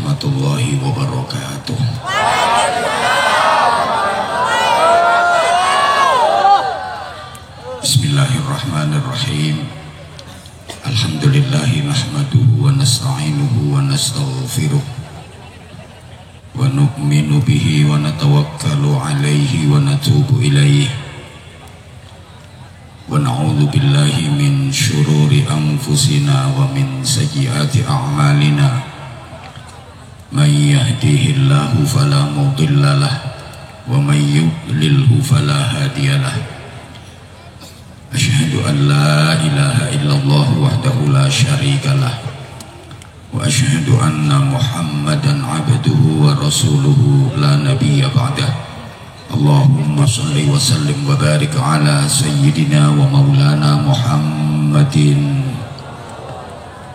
warahmatullahi wabarakatuh. Bismillahirrahmanirrahim. Alhamdulillahi nahmaduhu wa nasta'inuhu wa nastaghfiruh wa nu'minu bihi wa natawakkalu alaihi wa natubu ilaihi wa na'udzu billahi min syururi anfusina wa min sayyiati a'malina. May yahdihillahu fala mudhillalah wa may yudlilhu fala hadiyalah. Asyhadu an la ilaha illallah wahdahu la syarikalah wa asyhadu anna Muhammadan abduhu wa rasuluhu la nabiyya ba'dah. Allahumma salli wa sallim wa barik ala sayyidina wa maulana Muhammadin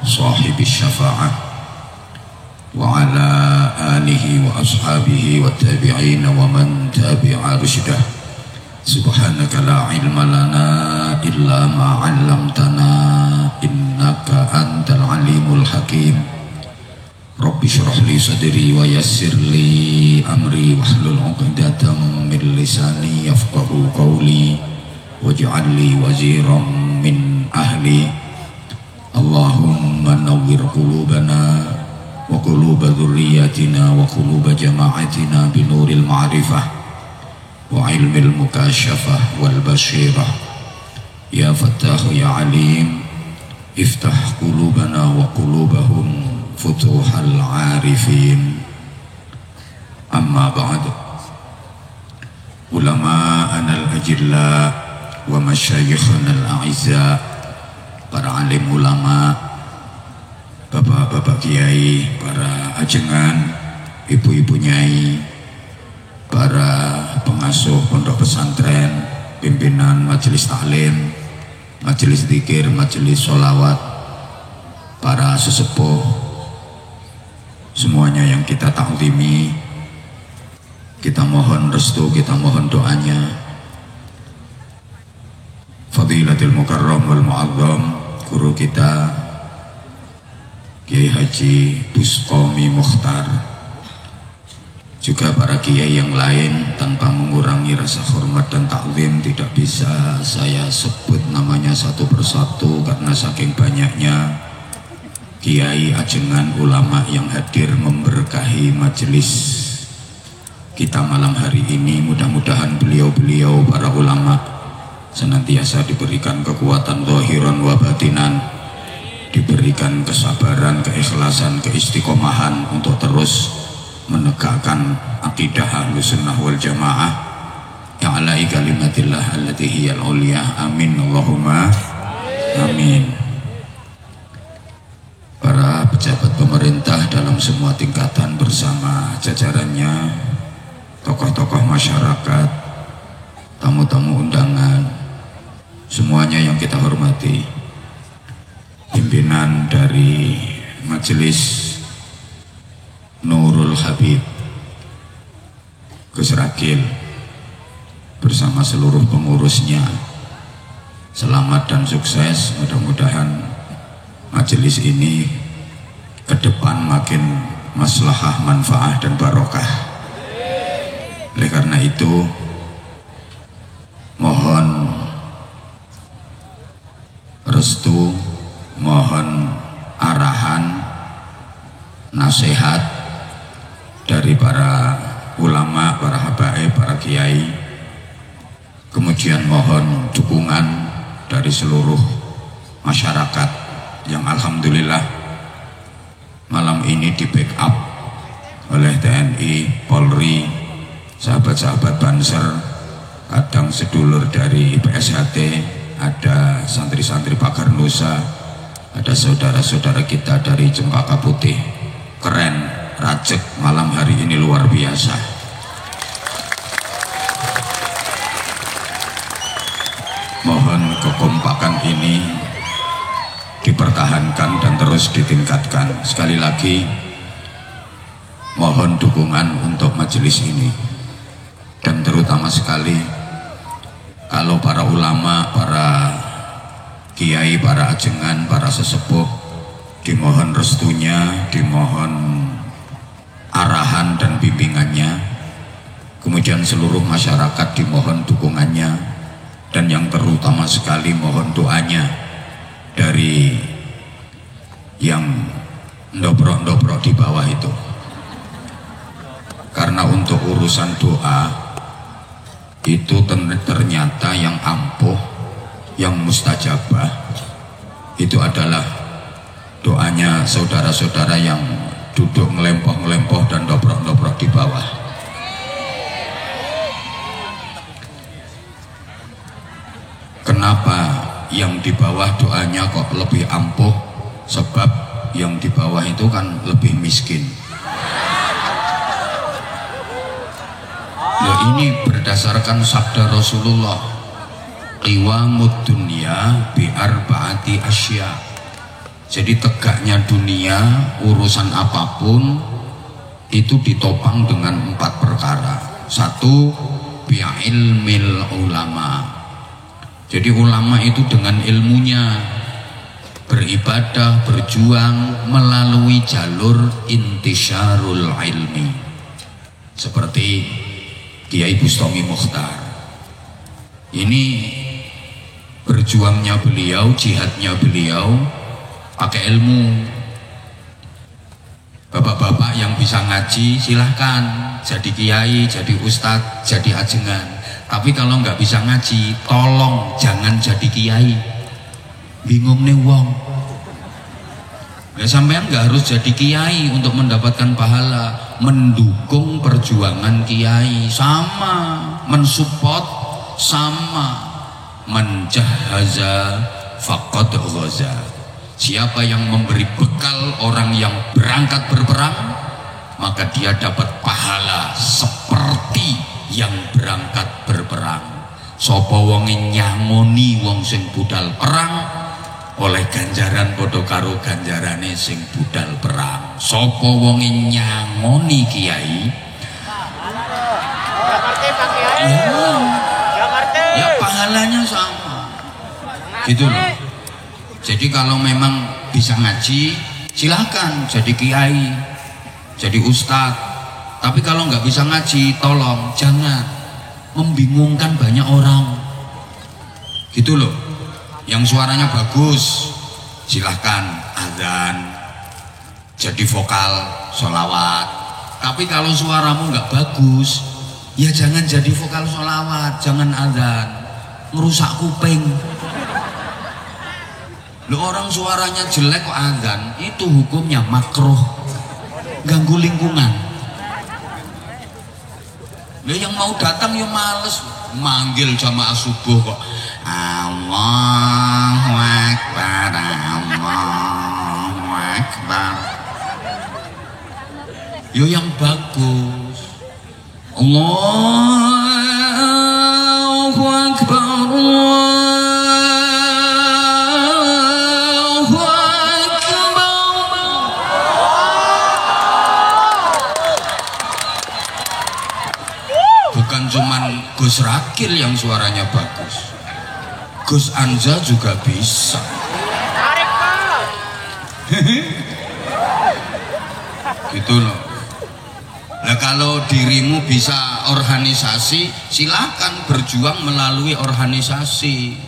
sahibi syafa'ah wa ala alihi wa ashabihi wa tabi'in wa man tabi'a rusydah. Subhanaka la ilma lana illa ma 'allamtana innaka antal alimul hakim. Rabbi shrah li sadri wa yassir li amri wahlul 'uqdatam min lisani yafqahu qawli waj'al li waziran min ahli. Allahumma nawwir qulubana wa quluba dhurriyyatina wa quluba jama'atina binuril ma'rifah wa ilmil mukasyafah wal basyirah. Ya Fattah ya Alim, iftah qulubana wa qulubahum futuhal arifin. Amma ba'd. Ulama'ana al-ajilla wa masyayikhana al-a'izza, para alim ulama, bapak-bapak kiai, para ajengan, ibu-ibu nyai, para pengasuh pondok pesantren, pimpinan majelis taklim, majelis zikir, majelis sholawat, para sesepuh, semuanya yang kita ta'zimi, kita mohon restu, kita mohon doanya. Fadilatul Mukarram wal Mu'azzam, guru kita Kiai Haji Busqomi Mukhtar, juga para kiai yang lain, tanpa mengurangi rasa hormat dan takzim, tidak bisa saya sebut namanya satu persatu karena saking banyaknya kiai, ajengan, ulama yang hadir memberkahi majelis kita malam hari ini. Mudah-mudahan beliau-beliau para ulama senantiasa diberikan kekuatan zahiran wa batinan, diberikan kesabaran, keikhlasan, keistiqomahan untuk terus menegakkan akidah Ahlus Sunnah wal Jamaah ya'la'i kalimatillah allati hiyal ulya. Amin Allahumma amin. Para pejabat pemerintah dalam semua tingkatan bersama jajarannya, tokoh-tokoh masyarakat, tamu-tamu undangan, semuanya yang kita hormati, pimpinan dari majelis Nurul Habib Gus Rakil bersama seluruh pengurusnya, selamat dan sukses. Mudah-mudahan majelis ini ke depan makin maslahah, manfaah dan barokah. Oleh karena itu mohon restu, mohon arahan, nasihat dari para ulama, para habaib, para kiai. Kemudian mohon dukungan dari seluruh masyarakat yang alhamdulillah malam ini di backup oleh TNI, Polri, sahabat-sahabat Banser, kadang sedulur dari PSHT, ada santri-santri Pagar Nusa, ada saudara-saudara kita dari Cempaka Putih. Keren, rajek malam hari ini luar biasa. Mohon kekompakan ini dipertahankan dan terus ditingkatkan. Sekali lagi mohon dukungan untuk majelis ini, dan terutama sekali kalau para ulama, para kiai, para ajengan, para sesepuh, dimohon restunya, dimohon seluruh masyarakat dimohon dukungannya, dan yang terutama sekali mohon doanya dari yang ndobrok-ndobrok di bawah itu. Karena untuk urusan doa itu ternyata yang ampuh, yang mustajabah itu adalah doanya saudara-saudara yang duduk ngelempoh-ngelempoh dan dobrok-dobrok di bawah. Kenapa yang di bawah doanya kok lebih ampuh? Sebab yang di bawah itu kan lebih miskin. Loh, ini berdasarkan sabda Rasulullah, qiwamud dunya bi arba'ati asya. Jadi tegaknya dunia, urusan apapun itu ditopang dengan 4 perkara. 1, bi ilmil ulama. Jadi ulama itu dengan ilmunya beribadah, berjuang melalui jalur intisyarul ilmi. Seperti Kiai Bustami Mukhtar. Ini berjuangnya beliau, jihadnya beliau pakai ilmu. Bapak-bapak yang bisa ngaji silahkan jadi kiai, jadi ustadz, jadi ajengan. Tapi kalau nggak bisa ngaji, tolong jangan jadi kiai. Bingung nih wong. Ya sampean nggak harus jadi kiai untuk mendapatkan pahala. Mendukung perjuangan kiai sama, mensupport sama. Menjahaza faqad ghaza. Siapa yang memberi bekal orang yang berangkat berperang, maka dia dapat pahala seperti yang berangkat berperang. Sapa wong nyangoni wong sing budal perang, oleh ganjaran padha karo ganjarane sing budal perang. Sapa wong nyangoni kiai, ya pahalanya sama. Gitu loh. Jadi kalau memang bisa ngaji, silahkan jadi kiai, jadi ustadz. Tapi kalau nggak bisa ngaji, tolong jangan membingungkan banyak orang. Gitu loh. Yang suaranya bagus, silahkan azan, jadi vokal, sholawat. Tapi kalau suaramu nggak bagus, ya jangan jadi vokal sholawat, jangan azan, ngerusak kuping. Loh, orang suaranya jelek kok azan, itu hukumnya makruh, ganggu lingkungan. Loh, yang mau datang ya males, manggil jamaah subuh kok Allahu Akbar, Allahu Akbar. Yo yang bagus, Allahu Akbar, Gus Rakil yang suaranya bagus, Gus Anja juga bisa. Gitu loh. Nah kalau dirimu bisa organisasi, silakan berjuang melalui organisasi,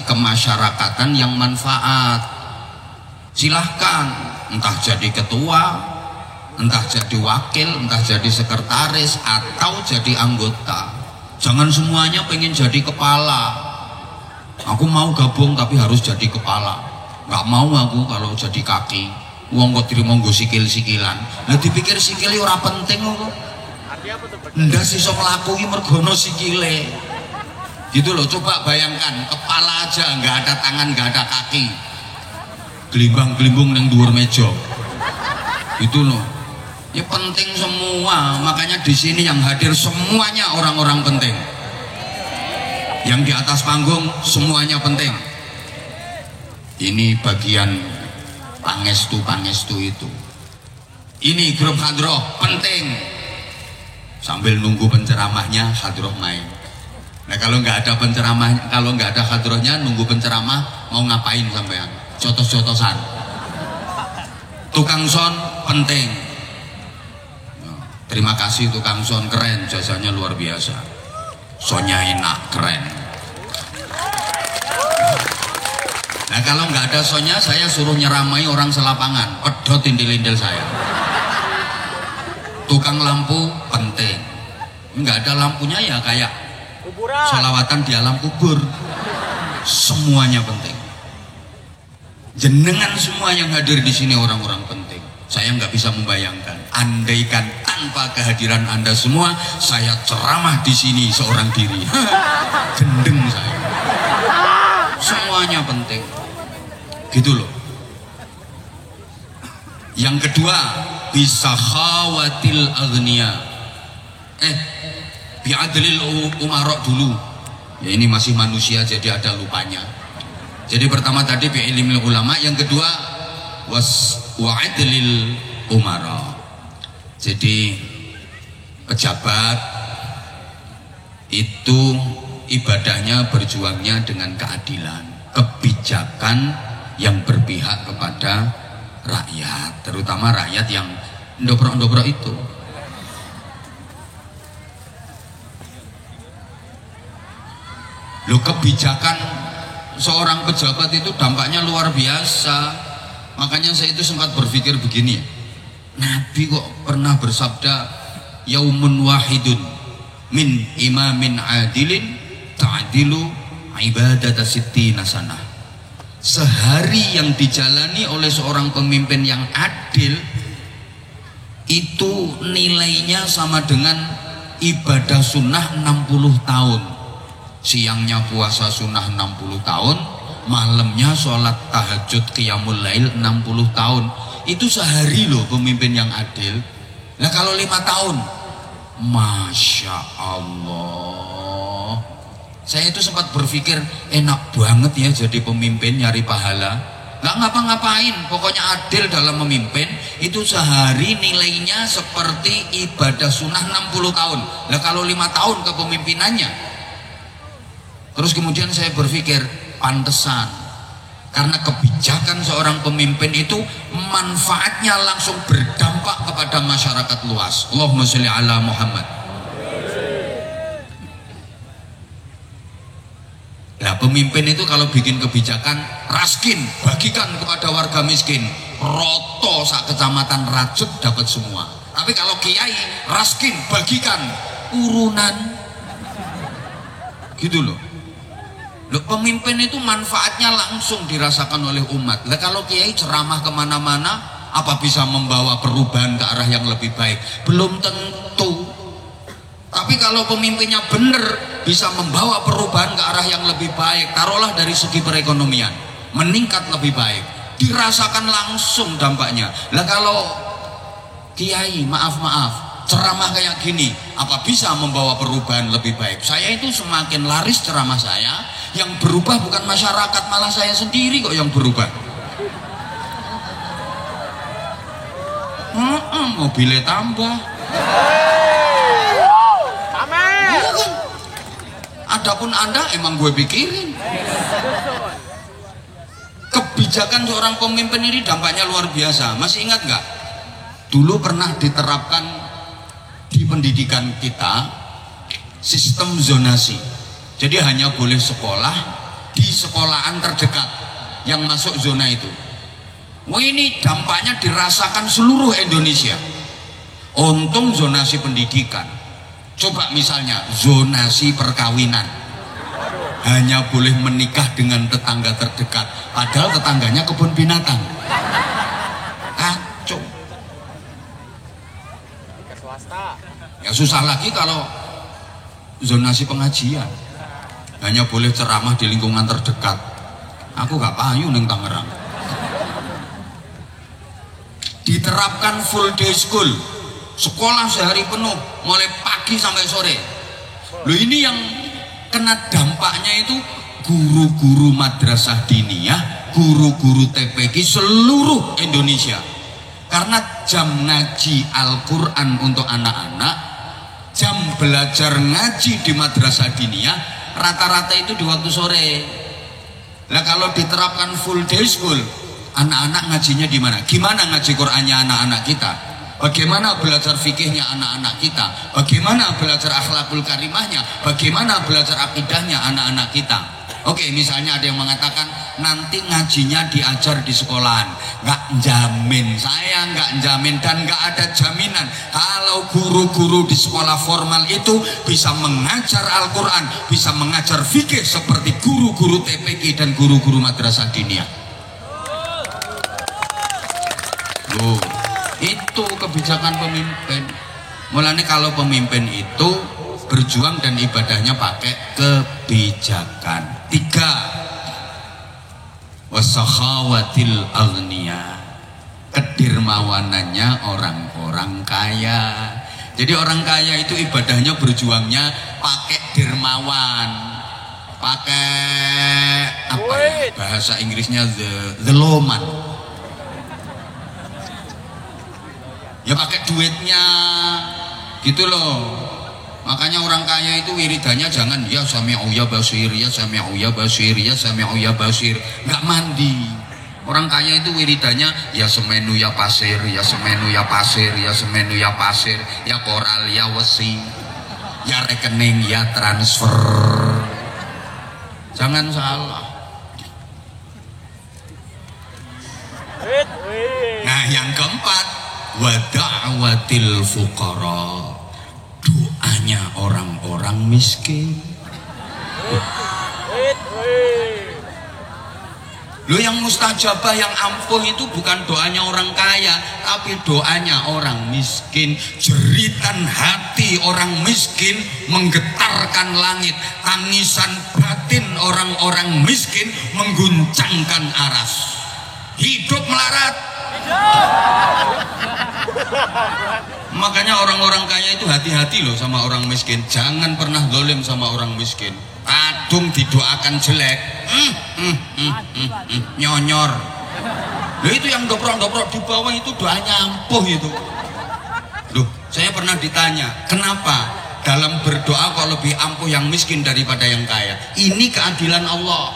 kemasyarakatan yang manfaat. Silahkan, entah jadi ketua, entah jadi wakil, entah jadi sekretaris, atau jadi anggota. Jangan semuanya pengen jadi kepala. Aku mau gabung tapi harus jadi kepala. Nggak mau aku kalau jadi kaki. Wong kok terima nggo sikil-sikilan. Nah dipikir sikile ora penting kok. Ndas iso nglakoni mergono sikile. Gitu loh, coba bayangkan kepala aja nggak ada tangan, nggak ada kaki. Gelimbang-gelimbung nang dhuwur meja. Gitu loh. Ya penting semua, makanya di sini yang hadir semuanya orang-orang penting. Yang di atas panggung semuanya penting. Ini bagian pangestu itu. Ini grup hadroh penting. Sambil nunggu penceramahnya, hadroh main. Nah kalau nggak ada penceramah, kalau nggak ada hadrohnya, nunggu penceramah mau ngapain sampean? Cotos-cotosan. Tukang son penting. Terima kasih tukang son, keren, jasanya luar biasa. Sonnya enak, keren. Nah kalau nggak ada sonnya, saya suruh nyeramai orang selapangan, pedot indil-indil saya. Tukang lampu penting, nggak ada lampunya ya kayak sholawatan di alam kubur. Semuanya penting. Jenengan semua yang hadir di sini orang-orang penting. Saya nggak bisa membayangkan, andaikan tanpa kehadiran Anda semua, saya ceramah di sini seorang diri. Gendeng saya. Semuanya penting. Gitu loh. Yang kedua, bisa khawatil agniya. Bi'adlil umarok dulu. Ya ini masih manusia jadi ada lupanya. Jadi pertama tadi bi'ilmil ulama, yang kedua wa'adlil umara. Jadi pejabat itu ibadahnya berjuangnya dengan keadilan, kebijakan yang berpihak kepada rakyat, terutama rakyat yang ndobro-ndobro itu. Loh, kebijakan seorang pejabat itu dampaknya luar biasa. Makanya saya itu sempat berpikir begini, Nabi kok pernah bersabda, yaumun wahidun min imamin adilin ta'adilu ibadata sittina sanah. Sehari yang dijalani oleh seorang pemimpin yang adil itu nilainya sama dengan ibadah sunnah 60 tahun. Siangnya puasa sunnah 60 tahun, malamnya sholat tahajud qiyamul lail 60 tahun. Itu sehari loh pemimpin yang adil. Nah kalau 5 tahun, Masya Allah. Saya itu sempat berpikir, enak banget ya jadi pemimpin nyari pahala, nggak ngapa-ngapain, pokoknya adil dalam memimpin. Itu sehari nilainya seperti ibadah sunnah 60 tahun. Nah kalau 5 tahun kepemimpinannya. Terus kemudian saya berpikir, pantesan, karena kebijakan seorang pemimpin itu manfaatnya langsung berdampak kepada masyarakat luas. Allahumma sholli ala Muhammad. Nah pemimpin itu kalau bikin kebijakan, raskin, bagikan kepada warga miskin, roto sak kecamatan Rajut dapat semua. Tapi kalau kiai, raskin, bagikan, urunan, gitu loh. Loh, pemimpin itu manfaatnya langsung dirasakan oleh umat. Nah, kalau kiai ceramah kemana-mana, apa bisa membawa perubahan ke arah yang lebih baik? Belum tentu. Tapi kalau pemimpinnya benar, bisa membawa perubahan ke arah yang lebih baik. Taruhlah dari segi perekonomian, meningkat lebih baik, dirasakan langsung dampaknya. Lah kalau kiai, maaf, ceramah kayak gini, apa bisa membawa perubahan lebih baik? Saya itu semakin laris ceramah saya, yang berubah bukan masyarakat, malah saya sendiri kok yang berubah. Mobilnya tambah. Iya kan? Adapun Anda emang gue pikirin. Kebijakan seorang pemimpin ini dampaknya luar biasa. Masih ingat nggak? Dulu pernah diterapkan di pendidikan kita sistem zonasi. Jadi hanya boleh sekolah di sekolahan terdekat yang masuk zona itu. Wah, ini dampaknya dirasakan seluruh Indonesia. Untung zonasi pendidikan. Coba misalnya zonasi perkawinan, hanya boleh menikah dengan tetangga terdekat, padahal tetangganya kebun binatang. Kacau. Ya susah lagi kalau zonasi pengajian, hanya boleh ceramah di lingkungan terdekat. Aku gak payu neng Tangerang. Diterapkan full day school, sekolah sehari penuh mulai pagi sampai sore. Loh, ini yang kena dampaknya itu guru-guru madrasah diniyah, guru-guru TPQ seluruh Indonesia. Karena jam ngaji Al-Quran untuk anak-anak, jam belajar ngaji di madrasah diniyah rata-rata itu di waktu sore. Nah kalau diterapkan full day school, anak-anak ngajinya di mana? Gimana ngaji Qurannya anak-anak kita? Bagaimana belajar fikihnya anak-anak kita, bagaimana belajar akhlakul karimahnya, bagaimana belajar akidahnya anak-anak kita. Oke, misalnya ada yang mengatakan nanti ngajinya diajar di sekolahan. Nggak jamin, saya nggak jamin dan nggak ada jaminan kalau guru-guru di sekolah formal itu bisa mengajar Al-Quran, bisa mengajar fikih seperti guru-guru TPQ dan guru-guru madrasah diniyah. Loh, itu kebijakan pemimpin. Mulanya kalau pemimpin itu berjuang dan ibadahnya pakai kebijakan. 3, wasakhawatil aghnia, kedermawanannya orang-orang kaya. Jadi orang kaya itu ibadahnya berjuangnya pakai dermawan, pakai apa ya, bahasa Inggrisnya the loman. Ya pakai duitnya gitu loh. Makanya orang kaya itu wiridannya jangan ya sami'u ya basir, ya sami'u ya basir, ya sami'u ya basir, nggak mandi. Orang kaya itu wiridannya ya semenu ya pasir, ya semenu ya pasir, ya semenu ya pasir, ya koral ya wesi, ya rekening ya transfer. Jangan salah. Nah yang keempat, wa da'watil fuqara, doanya orang-orang miskin. Loh, yang mustajabah, yang ampuh itu bukan doanya orang kaya, tapi doanya orang miskin. Jeritan hati orang miskin menggetarkan langit, tangisan batin orang-orang miskin mengguncangkan aras. Hidup melarat. Makanya orang-orang kaya itu hati-hati loh sama orang miskin. Jangan pernah zalim sama orang miskin. Kadung didoakan jelek, nyonyor. Loh, itu yang dobrok-dobrok di bawah itu doanya ampuh itu. Loh, saya pernah ditanya, kenapa dalam berdoa kok lebih ampuh yang miskin daripada yang kaya? Ini keadilan Allah.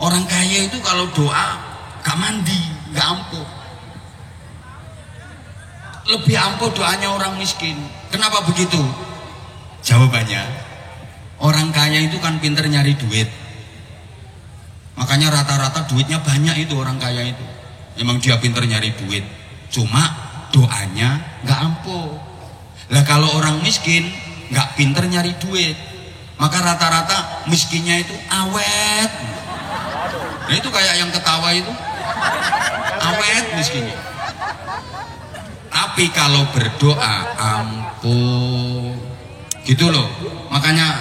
Orang kaya itu kalau doa gak mandi, gak ampuh. Lebih ampuh doanya orang miskin. Kenapa begitu? Jawabannya, orang kaya itu kan pinter nyari duit. Makanya rata-rata duitnya banyak itu orang kaya itu. Emang dia pinter nyari duit. Cuma doanya nggak ampuh. Lah kalau orang miskin nggak pinter nyari duit, maka rata-rata miskinnya itu awet. Nah itu kayak yang ketawa itu, awet miskinnya. Tapi kalau berdoa ampuh gitu loh. Makanya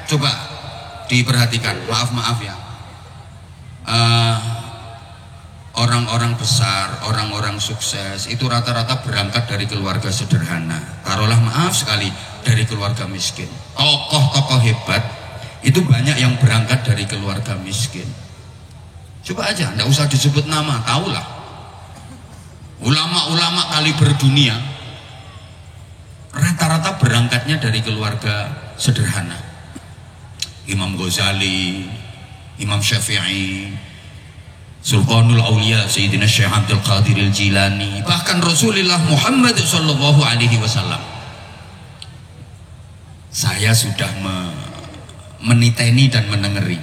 coba diperhatikan, maaf ya, orang-orang besar, orang-orang sukses itu rata-rata berangkat dari keluarga sederhana. Taruhlah maaf sekali dari keluarga miskin. Tokoh-tokoh hebat itu banyak yang berangkat dari keluarga miskin. Coba aja, nggak usah disebut nama, tahulah. Ulama-ulama kaliber dunia rata-rata berangkatnya dari keluarga sederhana. Imam Ghazali, Imam Syafi'i, Sultanul Aulia Sayyidina Syekh Abdul Qadir Al-Jilani, bahkan Rasulullah Muhammad sallallahu alaihi wasallam. Saya sudah meniteni dan menengeri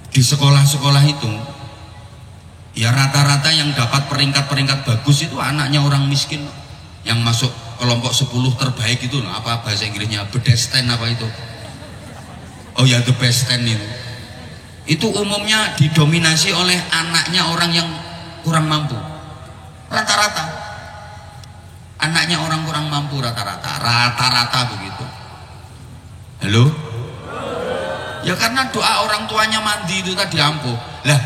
di sekolah-sekolah itu. Ya rata-rata yang dapat peringkat-peringkat bagus itu anaknya orang miskin, yang masuk kelompok 10 terbaik itu loh, apa bahasa Inggrisnya, best 10 apa itu. Oh ya, the best 10 itu umumnya didominasi oleh anaknya orang yang kurang mampu. Rata-rata anaknya orang kurang mampu, rata-rata begitu. Halo? Ya karena doa orang tuanya mandi itu tadi ampuh. Lah,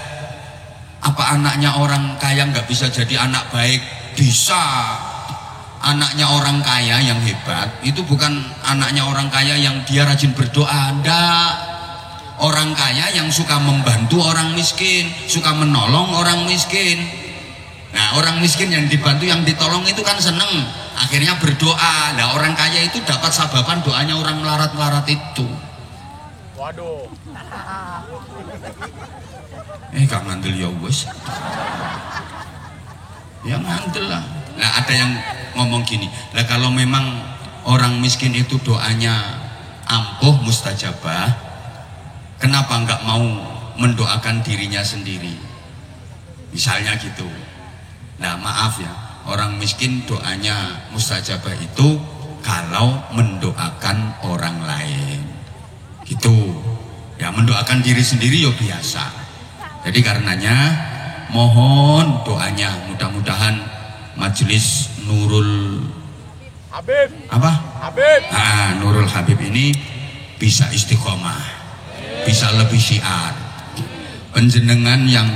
apa anaknya orang kaya nggak bisa jadi anak baik? Bisa. Anaknya orang kaya yang hebat itu bukan anaknya orang kaya yang dia rajin berdoa, enggak. Orang kaya yang suka membantu orang miskin, suka menolong orang miskin. Nah, orang miskin yang dibantu, yang ditolong itu kan seneng, akhirnya berdoa. Nah, orang kaya itu dapat sababan doanya orang melarat-melarat itu. Waduh. Gak ngandel ya wes. Ya ngandel lah. Nah ada yang ngomong gini, lah kalau memang orang miskin itu doanya ampuh mustajabah, kenapa nggak mau mendoakan dirinya sendiri? Misalnya gitu. Nah maaf ya, orang miskin doanya mustajabah itu kalau mendoakan orang lain gitu ya, mendoakan diri sendiri ya biasa. Jadi karenanya mohon doanya, mudah-mudahan majelis Nurul Habib apa? Habib Nurul Habib ini bisa istiqomah, bisa lebih syiar. Penjenengan yang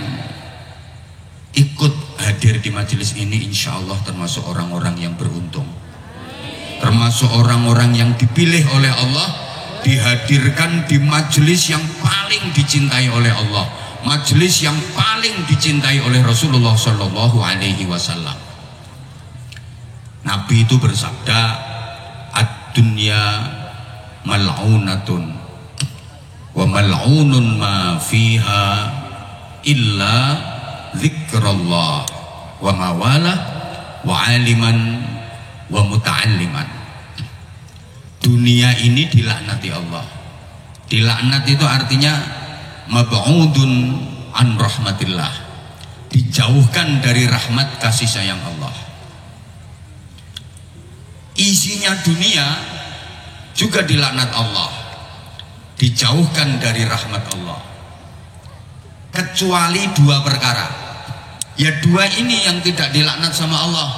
ikut hadir di majelis ini insya Allah termasuk orang-orang yang beruntung, termasuk orang-orang yang dipilih oleh Allah, dihadirkan di majelis yang paling dicintai oleh Allah, majelis yang paling dicintai oleh Rasulullah Shallallahu Alaihi Wasallam. Nabi itu bersabda, ad-dunya mal'unatun wa mal'unun ma fiha illa zikrullah wa mawala wa aliman wa muta'alliman. Dunia ini dilaknati Allah. Dilaknat itu artinya mab'udun an rahmatillah, dijauhkan dari rahmat kasih sayang Allah. Isinya dunia juga dilaknat Allah, dijauhkan dari rahmat Allah, kecuali dua perkara. Ya dua ini yang tidak dilaknat sama Allah,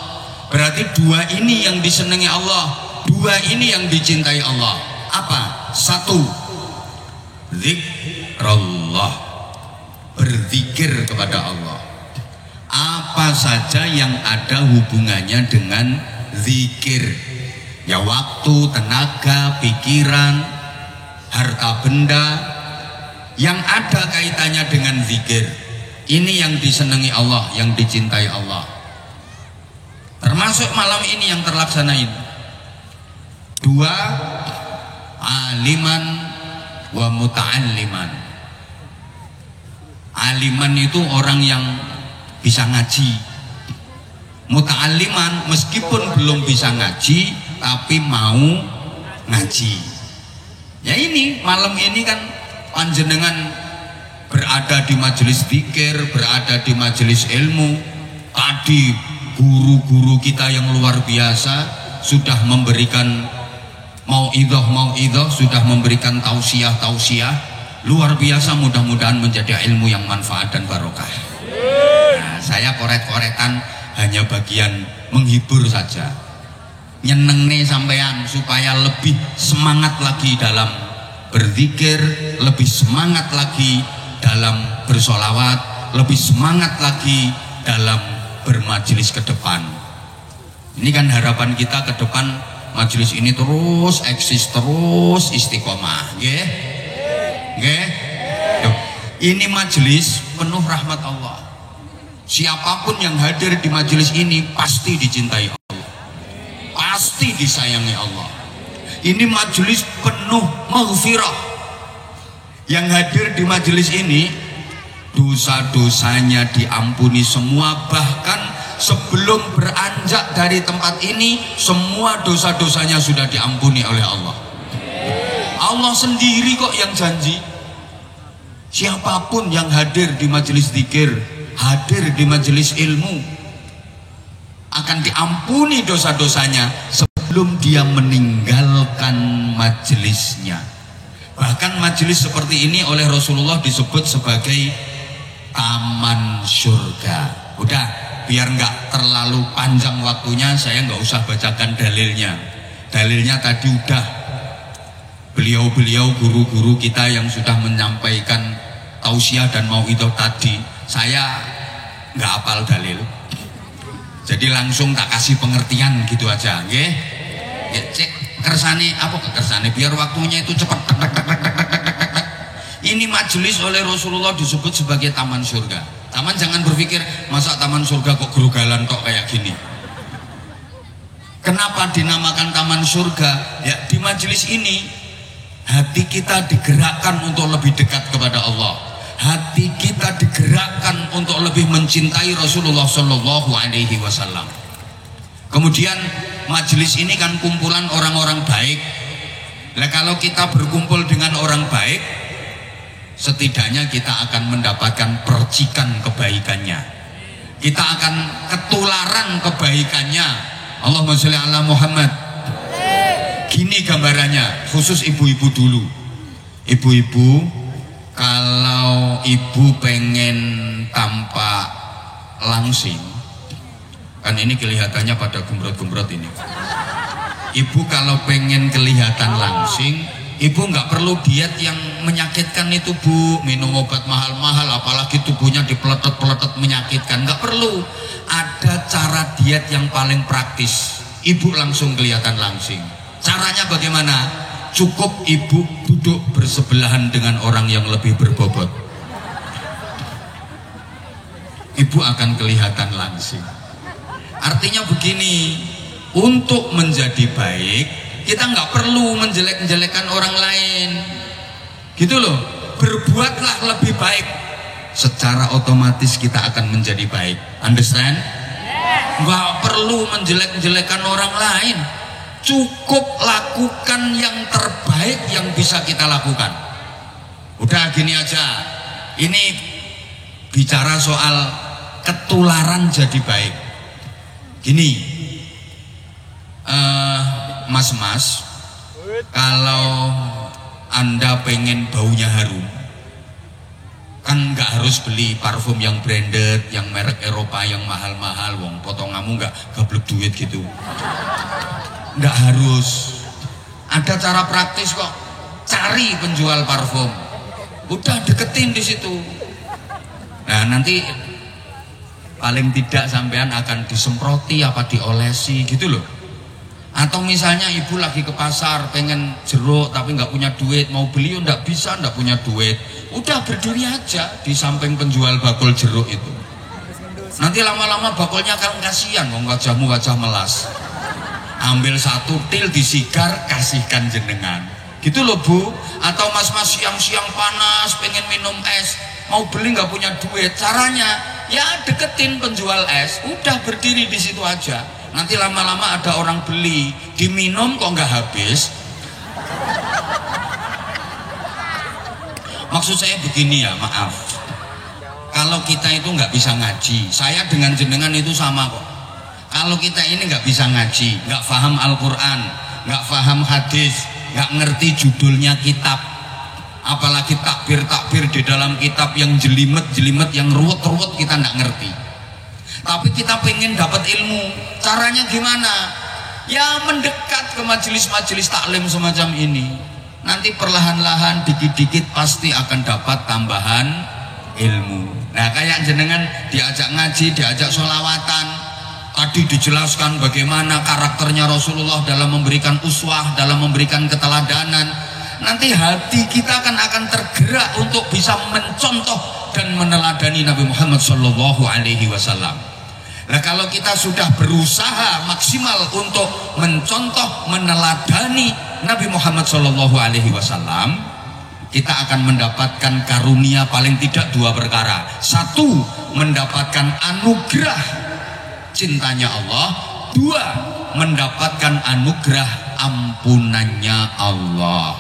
berarti dua ini yang disenangi Allah, dua ini yang dicintai Allah. Apa? Satu, zikrullah, berzikir kepada Allah. Apa saja yang ada hubungannya dengan zikir, ya waktu, tenaga, pikiran, harta benda yang ada kaitannya dengan zikir, ini yang disenangi Allah, yang dicintai Allah. Termasuk malam ini yang terlaksana ini. Dua, aliman wa muta'alliman. Aliman itu orang yang bisa ngaji. Muta'alliman meskipun belum bisa ngaji tapi mau ngaji. Ya ini malam ini kan panjenengan berada di majelis zikir, berada di majelis ilmu. Tadi guru-guru kita yang luar biasa sudah memberikan mauidhah, sudah memberikan tausiah luar biasa. Mudah-mudahan menjadi ilmu yang manfaat dan barokah. Nah, saya koret-koretan hanya bagian menghibur saja, nyeneng nih sampean supaya lebih semangat lagi dalam berzikir, lebih semangat lagi dalam bersolawat, lebih semangat lagi dalam bermajelis ke depan. Ini kan harapan kita ke depan, majelis ini terus eksis, terus istiqomah, nggih? Nggih? Ini majelis penuh rahmat Allah. Siapapun yang hadir di majelis ini pasti dicintai Allah, pasti disayangi Allah. Ini majelis penuh maghfirah. Yang hadir di majelis ini dosa-dosanya diampuni semua, bahkan sebelum beranjak dari tempat ini semua dosa-dosanya sudah diampuni oleh Allah. Allah sendiri kok yang janji, siapapun yang hadir di majelis zikir, hadir di majelis ilmu, akan diampuni dosa-dosanya sebelum dia meninggalkan majelisnya. Bahkan majelis seperti ini oleh Rasulullah disebut sebagai taman surga. Udah, biar nggak terlalu panjang waktunya, saya nggak usah bacakan dalilnya. Dalilnya tadi udah beliau-beliau guru-guru kita yang sudah menyampaikan tausiah dan mauidhah tadi. Saya nggak hafal dalil, jadi langsung tak kasih pengertian gitu aja, nggih. Ya, cek kersane apa kersane biar waktunya itu cepat. Ini majelis oleh Rasulullah disebut sebagai taman surga. Taman, jangan berpikir masa taman surga kok gerugalan kok kayak gini. Kenapa dinamakan taman surga? Ya di majelis ini hati kita digerakkan untuk lebih dekat kepada Allah. hati kita digerakkan untuk lebih mencintai Rasulullah Shallallahu Alaihi Wasallam. Kemudian majelis ini kan kumpulan orang-orang baik. Nah, kalau kita berkumpul dengan orang baik, setidaknya kita akan mendapatkan percikan kebaikannya. Kita akan ketularan kebaikannya. Allahumma sholli ala Muhammad. Gini gambarannya, khusus ibu-ibu dulu. Ibu-ibu, kalau ibu pengen tampak langsing, kan ini kelihatannya pada gembrot-gembrot ini. Ibu kalau pengen kelihatan langsing, ibu nggak perlu diet yang menyakitkan itu, Bu. Minum obat mahal-mahal, apalagi tubuhnya dipeletot-peletot menyakitkan. Nggak perlu. Ada cara diet yang paling praktis. Ibu langsung kelihatan langsing. Caranya bagaimana? Cukup ibu duduk bersebelahan dengan orang yang lebih berbobot. Ibu akan kelihatan langsing. Artinya begini, untuk menjadi baik, kita nggak perlu menjelek-jelekan orang lain, gitu loh. Berbuatlah lebih baik, secara otomatis kita akan menjadi baik. Understand? Nggak perlu menjelek-jelekan orang lain, cukup lakukan yang terbaik yang bisa kita lakukan. Udah gini aja, ini bicara soal ketularan jadi baik. Gini, mas-mas, kalau Anda pengen baunya harum, kan nggak harus beli parfum yang branded, yang merek Eropa, yang mahal-mahal. Wong potonganmu nggak gablek duit gitu. Nggak harus. Ada cara praktis kok. Cari penjual parfum, udah deketin di situ. Nah, nanti paling tidak sampean akan disemproti apa diolesi gitu loh. Atau misalnya ibu lagi ke pasar pengen jeruk tapi nggak punya duit, mau beli nggak bisa, nggak punya duit, udah berdiri aja di samping penjual bakul jeruk itu. Nanti lama-lama bakulnya akan kasihan, mau wajahmu wajah melas. Ambil satu til disigar, kasihkan jenengan, gitu loh Bu. Atau mas-mas siang-siang panas pengen minum es, mau beli nggak punya duit, caranya ya deketin penjual es, udah berdiri di situ aja. Nanti lama-lama ada orang beli, diminum kok nggak habis. Maksud saya begini ya, maaf, kalau kita itu nggak bisa ngaji, saya dengan jenengan itu sama kok. Kalau kita ini nggak bisa ngaji, nggak paham Al-Quran, nggak paham hadis, nggak ngerti judulnya kitab, apalagi takbir-takbir di dalam kitab yang jelimet-jelimet, yang ruwet-ruwet, kita nggak ngerti. Tapi kita pengen dapat ilmu, caranya gimana? Ya mendekat ke majelis-majelis taklim semacam ini. Nanti perlahan-lahan, dikit-dikit pasti akan dapat tambahan ilmu. Nah, kayak jenengan diajak ngaji, diajak sholawatan, tadi dijelaskan bagaimana karakternya Rasulullah dalam memberikan uswah, dalam memberikan keteladanan. Nanti hati kita akan tergerak untuk bisa mencontoh dan meneladani Nabi Muhammad Shallallahu Alaihi Wasallam. Nah, kalau kita sudah berusaha maksimal untuk mencontoh, meneladani Nabi Muhammad Shallallahu Alaihi Wasallam, kita akan mendapatkan karunia paling tidak dua perkara. Satu, mendapatkan anugerah cintanya Allah. Dua, mendapatkan anugerah ampunannya Allah.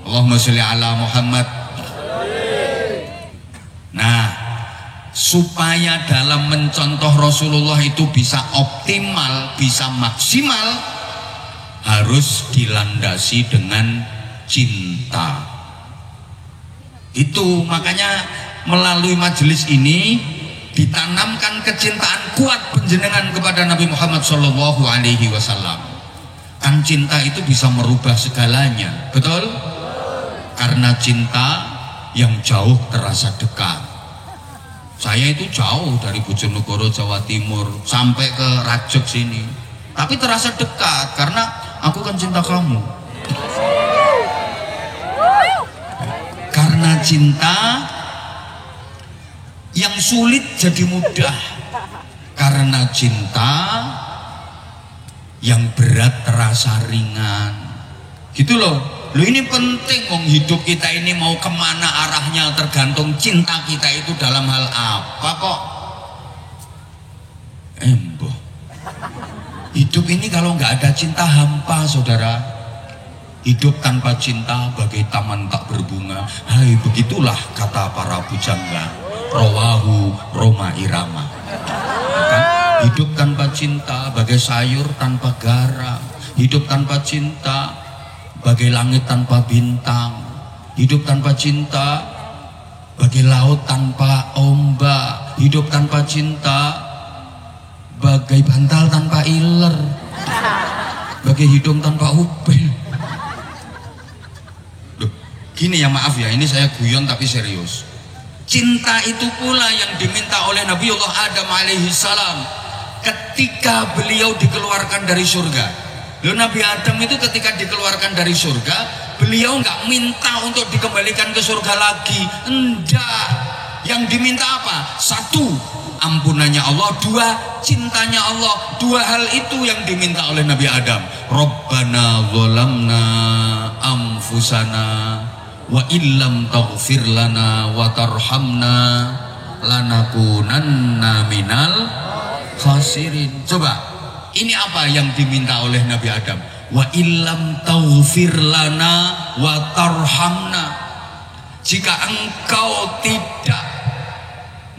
Allahumma sholli ala Muhammad. Nah, supaya dalam mencontoh Rasulullah itu bisa optimal, bisa maksimal, harus dilandasi dengan cinta. Itu makanya melalui majelis ini ditanamkan kecintaan kuat penjenengan kepada Nabi Muhammad Shallallahu Alaihi Wasallam. Kan cinta itu bisa merubah segalanya, betul? Karena cinta yang jauh terasa dekat. Saya itu jauh dari Bojonegoro, Jawa Timur sampai ke Rajek sini, tapi terasa dekat karena aku kan cinta kamu. Karena cinta yang sulit jadi mudah, karena cinta yang berat terasa ringan, gitu loh. Loh ini penting, wong hidup kita ini mau kemana arahnya tergantung cinta kita itu dalam hal apa kok. Emboh. Hidup ini kalau nggak ada cinta hampa, saudara. Hidup tanpa cinta bagai taman tak berbunga. Hai, begitulah kata para pujangga. Rawahu Roma Irama. Kan? Hidup tanpa cinta bagai sayur tanpa garam. Hidup tanpa cinta bagai langit tanpa bintang. Hidup tanpa cinta bagai laut tanpa ombak. Hidup tanpa cinta bagai bantal tanpa iler, bagai hidung tanpa upil. Loh, gini ya, maaf ya, ini saya guyon tapi serius. Cinta itu pula yang diminta oleh Nabiullah Adam alaihi salam ketika beliau dikeluarkan dari surga. Loh, Nabi Adam itu ketika dikeluarkan dari surga, beliau nggak minta untuk dikembalikan ke surga lagi. Enggak. Yang diminta apa? Satu, ampunannya Allah. Dua, cintanya Allah. Dua hal itu yang diminta oleh Nabi Adam. Rabbana zalamna anfusana wa illam taghfir lana wa tarhamna lanakunanna minal khasirin. Coba, ini apa yang diminta oleh Nabi Adam? Wa illam taghfir lana wa tarhamna. Jika engkau tidak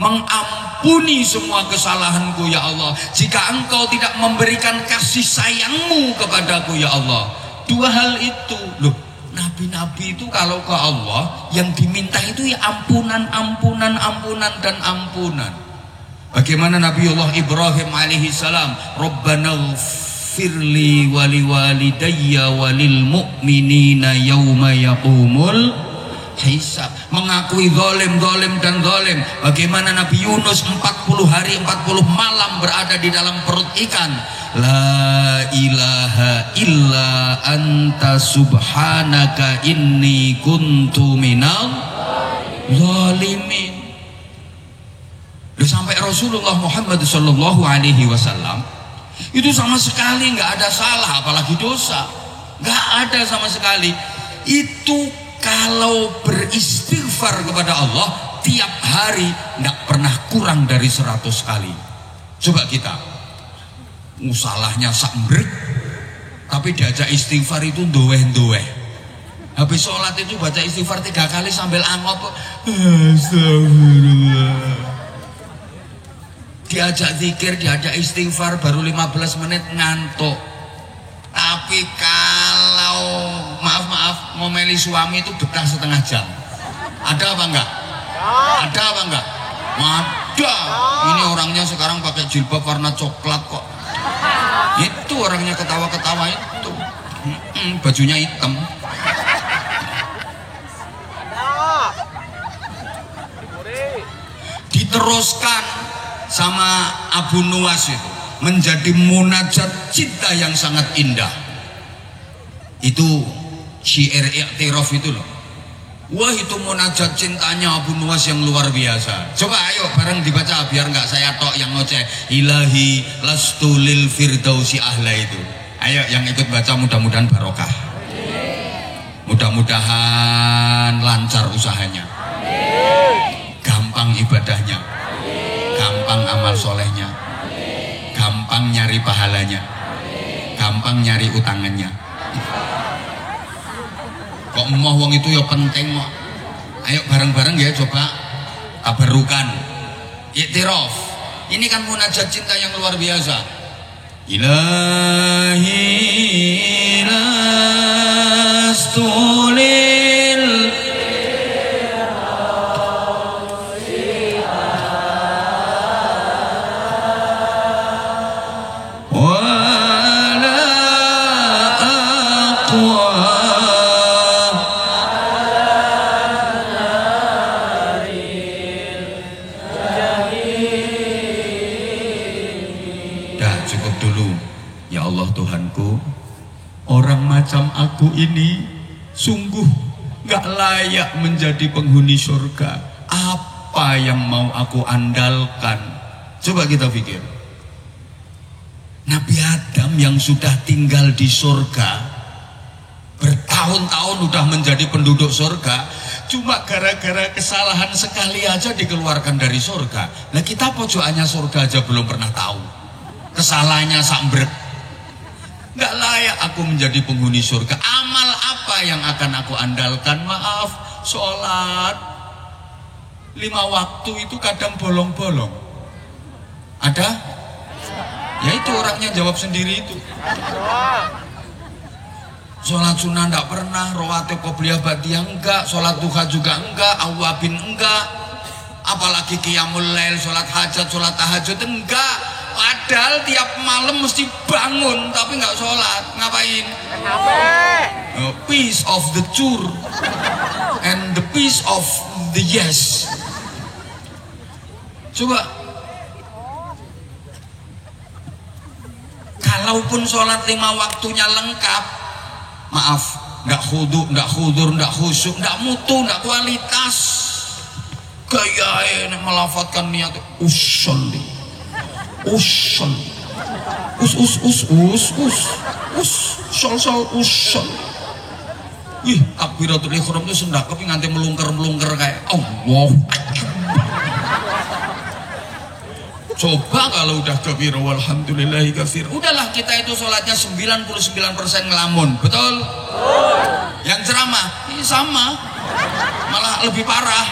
mengampuni semua kesalahanku ya Allah, jika engkau tidak memberikan kasih sayangmu kepadaku ya Allah. Dua hal itu. Loh, nabi-nabi itu kalau ke Allah yang diminta itu ya ampunan, ampunan, ampunan, dan ampunan. Bagaimana Nabiullah Ibrahim alaihi salam, Rabbana ighfirli wali walidayya walil mu'minina yawma yaqumul hisab, mengakui zalim dan zalim. Bagaimana Nabi Yunus 40 hari 40 malam berada di dalam perut ikan. La ilaha illa anta subhanaka inni kuntu minal zalimin. Sampai Rasulullah Muhammad sallallahu alaihi wasallam itu sama sekali nggak ada salah, apalagi dosa, nggak ada sama sekali. Itu kalau beristighfar kepada Allah tiap hari tidak pernah kurang dari 100 kali. Coba kita, salahnya sakmbrek, tapi diajak istighfar itu doeh-doeh. Habis sholat itu baca istighfar 3 kali sambil angop, astagfirullah. Diajak zikir, diajak istighfar baru 15 menit ngantuk. Tapi kalau maaf ngomeli suami itu betah setengah jam. Ada apa enggak? Ada apa enggak? Ada. Ini orangnya sekarang pakai jilbab warna coklat kok. Itu orangnya ketawa-ketawa itu. Bajunya hitam. Diteruskan sama Abu Nuwas itu menjadi munajat cinta yang sangat indah. Itu syair i'tiraf itu loh. Wah, itu munajat cintanya Abu Nuwas yang luar biasa. Coba ayo bareng dibaca biar nggak saya tok yang ngoceh. Ilahi lastu lil firdausi ahla itu. Ayo yang ikut baca mudah-mudahan barokah. Mudah-mudahan lancar usahanya. Gampang ibadahnya. Gampang amal solehnya. Gampang nyari pahalanya. Gampang nyari utangannya. Kok emoh wong itu ya penting kok. Ayo bareng-bareng ya coba tabarukan. I'tiraf. Ini kan munajat cinta yang luar biasa. Ilahi lastulil wala aqwa. Cukup dulu ya Allah Tuhanku, orang macam aku ini sungguh gak layak menjadi penghuni surga. Apa yang mau aku andalkan? Coba kita pikir, Nabi Adam yang sudah tinggal di surga bertahun bertahun-tahun udah menjadi penduduk surga, cuma gara-gara kesalahan sekali aja dikeluarkan dari surga. Nah kita pojokannya surga aja belum pernah tahu, kesalahannya sambrek. Nggak layak aku menjadi penghuni surga. Amal apa yang akan aku andalkan? Maaf, sholat 5 waktu itu kadang bolong-bolong. Ada? Ya itu orangnya jawab sendiri itu. Sholat sunnah enggak pernah, rawatib qobliyah ba'diyah enggak, sholat duha juga enggak, awabin enggak, apalagi qiyamul lail, sholat hajat, sholat tahajud enggak. Padahal tiap malam mesti bangun tapi enggak sholat. Ngapain? Peace of the chur and the peace of the yes. Coba, kalaupun sholat 5 waktunya lengkap, maaf, nggak khudu, nggak khudur, nggak khusyuk, nggak mutu, nggak kualitas. Gaya ini melafatkan niat usolli, usolli, sol usol. Wih, takbiratul ihram itu sendak tapi nganti melungker kayak Allah. Coba kalau udah kabir walhamdulillahi kafir. Udahlah kita itu sholatnya 99% ngelamun. Betul? Yang ceramah ini sama, malah lebih parah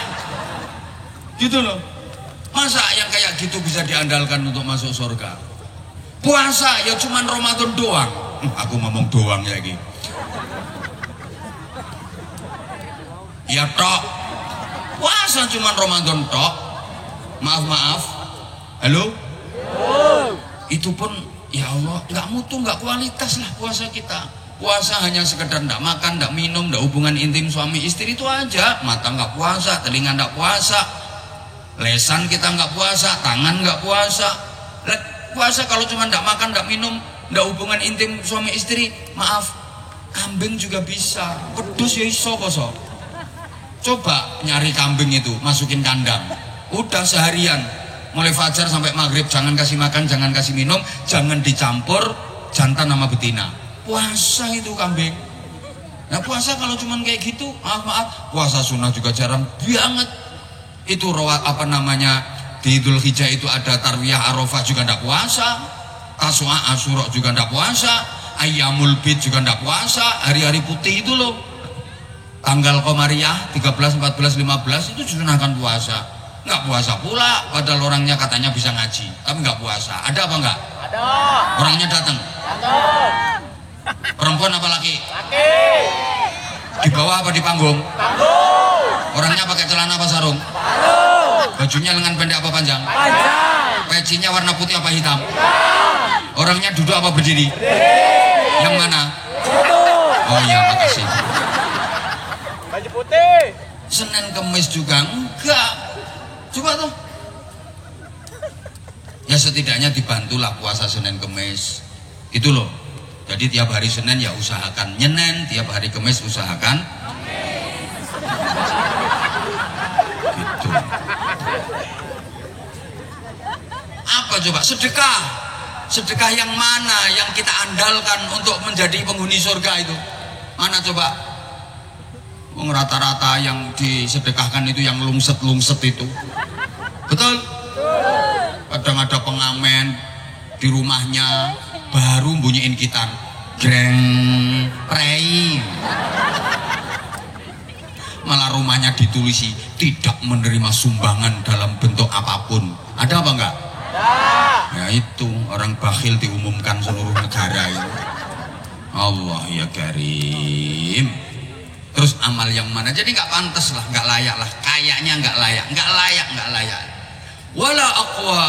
gitu loh. Masa yang kayak gitu bisa diandalkan untuk masuk surga? Puasa ya cuman Ramadan doang. Aku ngomong doang ya gitu. Ya tok. Puasa cuman Ramadan tok. Maaf. Halo? Itu pun ya Allah nggak mutu, nggak kualitas lah puasa kita. Puasa hanya sekedar nggak makan, nggak minum, nggak hubungan intim suami istri itu aja. Mata nggak puasa, telinga nggak puasa, lesan kita nggak puasa, tangan nggak puasa. Puasa kalau cuma nggak makan, nggak minum, nggak hubungan intim suami istri, maaf, kambing juga bisa. Pedus ya iso poso. Coba nyari kambing itu, masukin kandang, udah seharian mulai fajar sampai maghrib jangan kasih makan, jangan kasih minum, jangan dicampur jantan sama betina. Puasa itu kambing. Nah puasa kalau cuman kayak gitu, maaf, puasa sunnah juga jarang banget. Itu di Idul Hijjah itu ada tarwiyah Arafah juga ndak puasa, Tasu'a Asyura juga ndak puasa, Ayyamul Bid juga ndak puasa, hari-hari putih itu loh, tanggal Qamariyah 13, 14, 15 itu disunahkan puasa. Nggak puasa pula, padahal orangnya katanya bisa ngaji tapi nggak puasa. Ada apa enggak? Ada. Orangnya datang? Perempuan apa laki? Laki. Di bawah apa di panggung? Panggung. Orangnya pakai celana apa sarung? Sarung. Bajunya lengan pendek apa panjang? Panjang. Pecinya warna putih apa hitam? Hitam. Orangnya duduk apa berdiri? Berdiri. Yang mana? Duduk. Oh iya, makasih. Baju putih. Senin Kemis juga enggak. Coba tuh. Ya setidaknya dibantulah puasa Senin Kemis. Itu loh. Jadi tiap hari Senin ya usahakan nyenen, tiap hari Kemis usahakan. Gitu. Apa coba? Sedekah. Sedekah yang mana yang kita andalkan untuk menjadi penghuni surga itu? Mana coba? Rata-rata yang disedekahkan itu yang lungset itu. Betul? Kadang ada pengamen di rumahnya baru bunyiin gitar, greng prei, malah rumahnya ditulisi tidak menerima sumbangan dalam bentuk apapun. Ada apa enggak? Ya itu orang bakhil diumumkan seluruh negara itu. Allah ya Karim. Terus amal yang mana? Jadi nggak pantas lah, nggak layak lah, kayaknya nggak layak. Wala aqwa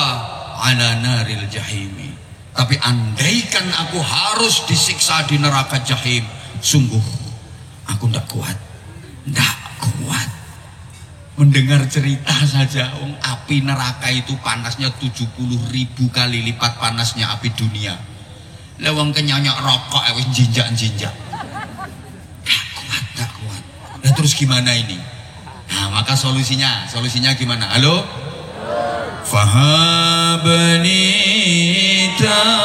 ala naril jahimi. Tapi andaikan aku harus disiksa di neraka jahim, sungguh aku nggak kuat. Mendengar cerita saja, api neraka itu panasnya 70.000 kali lipat panasnya api dunia. Lewang kenyanya rokok, jinjak. Gak kuat. Nah terus gimana ini? Nah maka solusinya gimana? Halo? Fahabani taubatan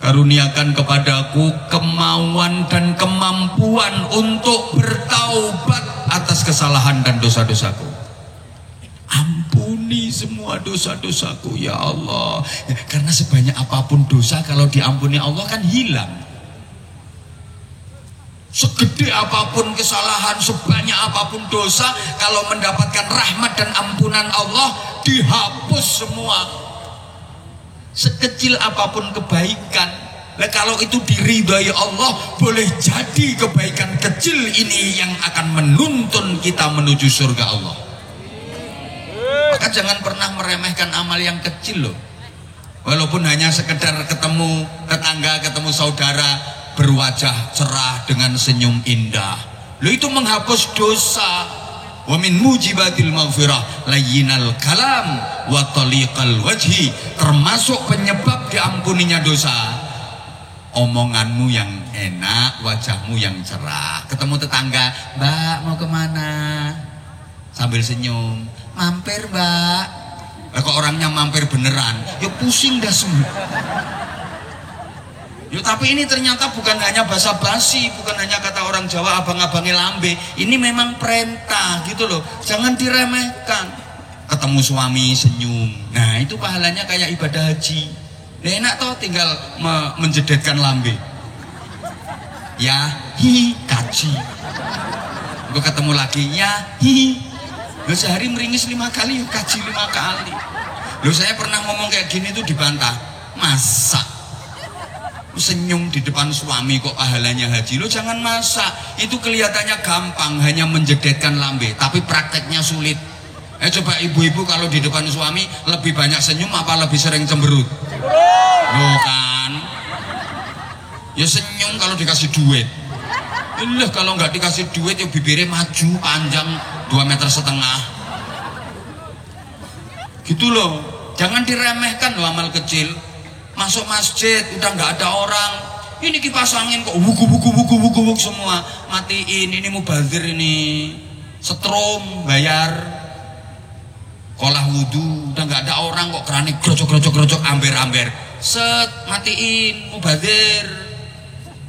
karuniakan kepadaku kemauan dan kemampuan untuk bertaubat atas kesalahan dan dosa-dosaku. Ampuni semua dosa-dosaku ya Allah. Karena sebanyak apapun dosa kalau diampuni Allah kan hilang. Segede apapun kesalahan, sebanyak apapun dosa, kalau mendapatkan rahmat dan ampunan Allah dihapus semua. Sekecil apapun kebaikan, nah, kalau itu diridhai Allah, boleh jadi kebaikan kecil ini yang akan menuntun kita menuju surga Allah. Maka jangan pernah meremehkan amal yang kecil loh. Walaupun hanya sekedar ketemu tetangga, ketemu saudara berwajah cerah dengan senyum indah, lo itu menghapus dosa. Wa min mujibatil maghfirah layyinal kalam wa taliqal wajhi, termasuk penyebab diampuninya dosa omonganmu yang enak, wajahmu yang cerah. Ketemu tetangga, "Mbak, mau kemana?" Sambil senyum, "Mampir, Mbak." Kok orangnya mampir beneran, ya pusing dah semua. Yo, tapi ini ternyata bukan hanya basa-basi, bukan hanya kata orang Jawa abang-abange lambe. Ini memang perintah gitu loh. Jangan diremehkan. Ketemu suami senyum. Nah, itu pahalanya kayak ibadah haji. Nah, enak toh tinggal menjedetkan lambe. Ya, hi kaji. Gue ketemu lagi, ya hi. Lo sehari meringis 5 kali, yuk kaji 5 kali. Lo saya pernah ngomong kayak gini tuh dibantah. Masa senyum di depan suami kok pahalanya haji? Lo jangan masak, itu kelihatannya gampang, hanya menjedetkan lambe, tapi prakteknya sulit. Coba ibu-ibu kalau di depan suami lebih banyak senyum apa lebih sering cemberut? Lo kan ya senyum kalau dikasih duit. Ilah, kalau nggak dikasih duit ya bibirnya maju panjang 2,5 meter. Gitu loh, jangan diremehkan loh amal kecil. Masuk masjid udah nggak ada orang, ini kipas angin kok wuk semua, matiin. Ini mubazir, ini setrum bayar. Kolah wudu udah nggak ada orang kok, kerannya grojok amber set, matiin, mubazir.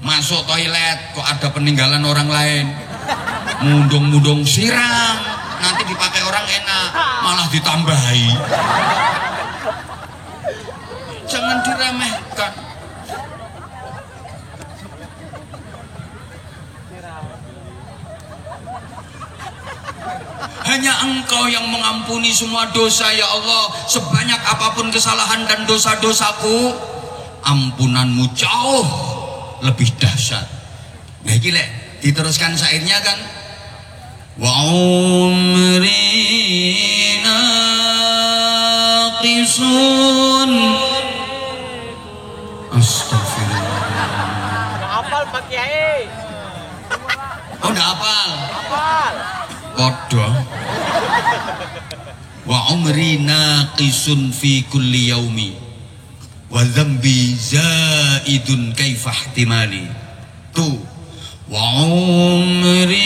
Masuk toilet kok ada peninggalan orang lain, mundung siram, nanti dipakai orang enak malah ditambahi. Jangan diremehkan. Hanya Engkau yang mengampuni semua dosa ya Allah. Sebanyak apapun kesalahan dan dosa-dosaku, ampunanmu jauh lebih dahsyat. Nah gila, diteruskan syairnya kan, wa umrina qisun. Astagfirullah. Udah hafal Pak Kiai. Oh, udah hafal. Hafal. Kodoh. Wa umri naqisun fi kulli yaumi wa dzambi zaidun kaifa ihtimali. Tuh. Wa umri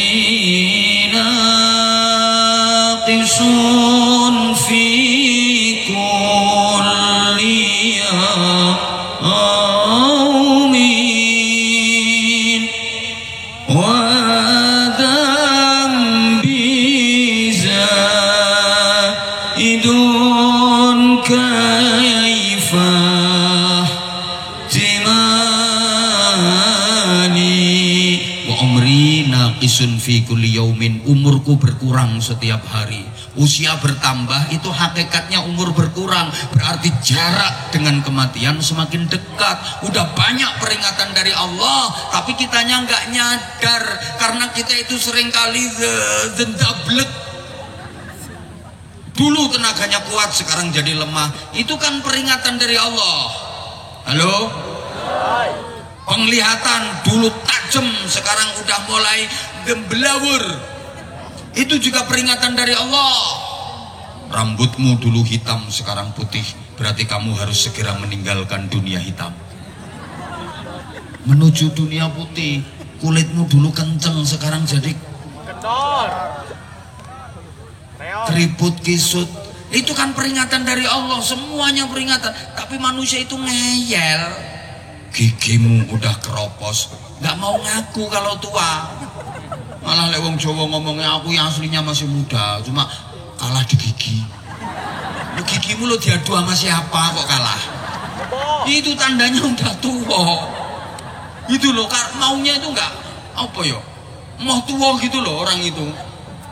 naqisun fi kulli yaumin wa dzambi zaidun kaifa naqisun fi kulli yaumin, umurku berkurang setiap hari. Usia bertambah itu hakikatnya umur berkurang, berarti jarak dengan kematian semakin dekat. Udah banyak peringatan dari Allah, tapi kitanya nggak nyadar karena kita itu seringkali zendablek. Dulu tenaganya kuat, sekarang jadi lemah. Itu kan peringatan dari Allah. Halo? Penglihatan dulu tajam, sekarang udah mulai gembelawur. Itu juga peringatan dari Allah. Rambutmu dulu hitam, sekarang putih, berarti kamu harus segera meninggalkan dunia hitam menuju dunia putih. Kulitmu dulu kenceng, sekarang jadi kendor, keriput kisut. Itu kan peringatan dari Allah, semuanya peringatan. Tapi manusia itu ngeyel. gigimu udah keropos, nggak mau ngaku kalau tua. Malah lek wong Jawa ngomongnya aku yang aslinya masih muda, cuma kalah di gigi. Lu gigimu lo diadu sama siapa kok kalah? Itu tandanya udah tua. Itu loh, maunya itu enggak apa ya? Mau tua gitu loh orang itu.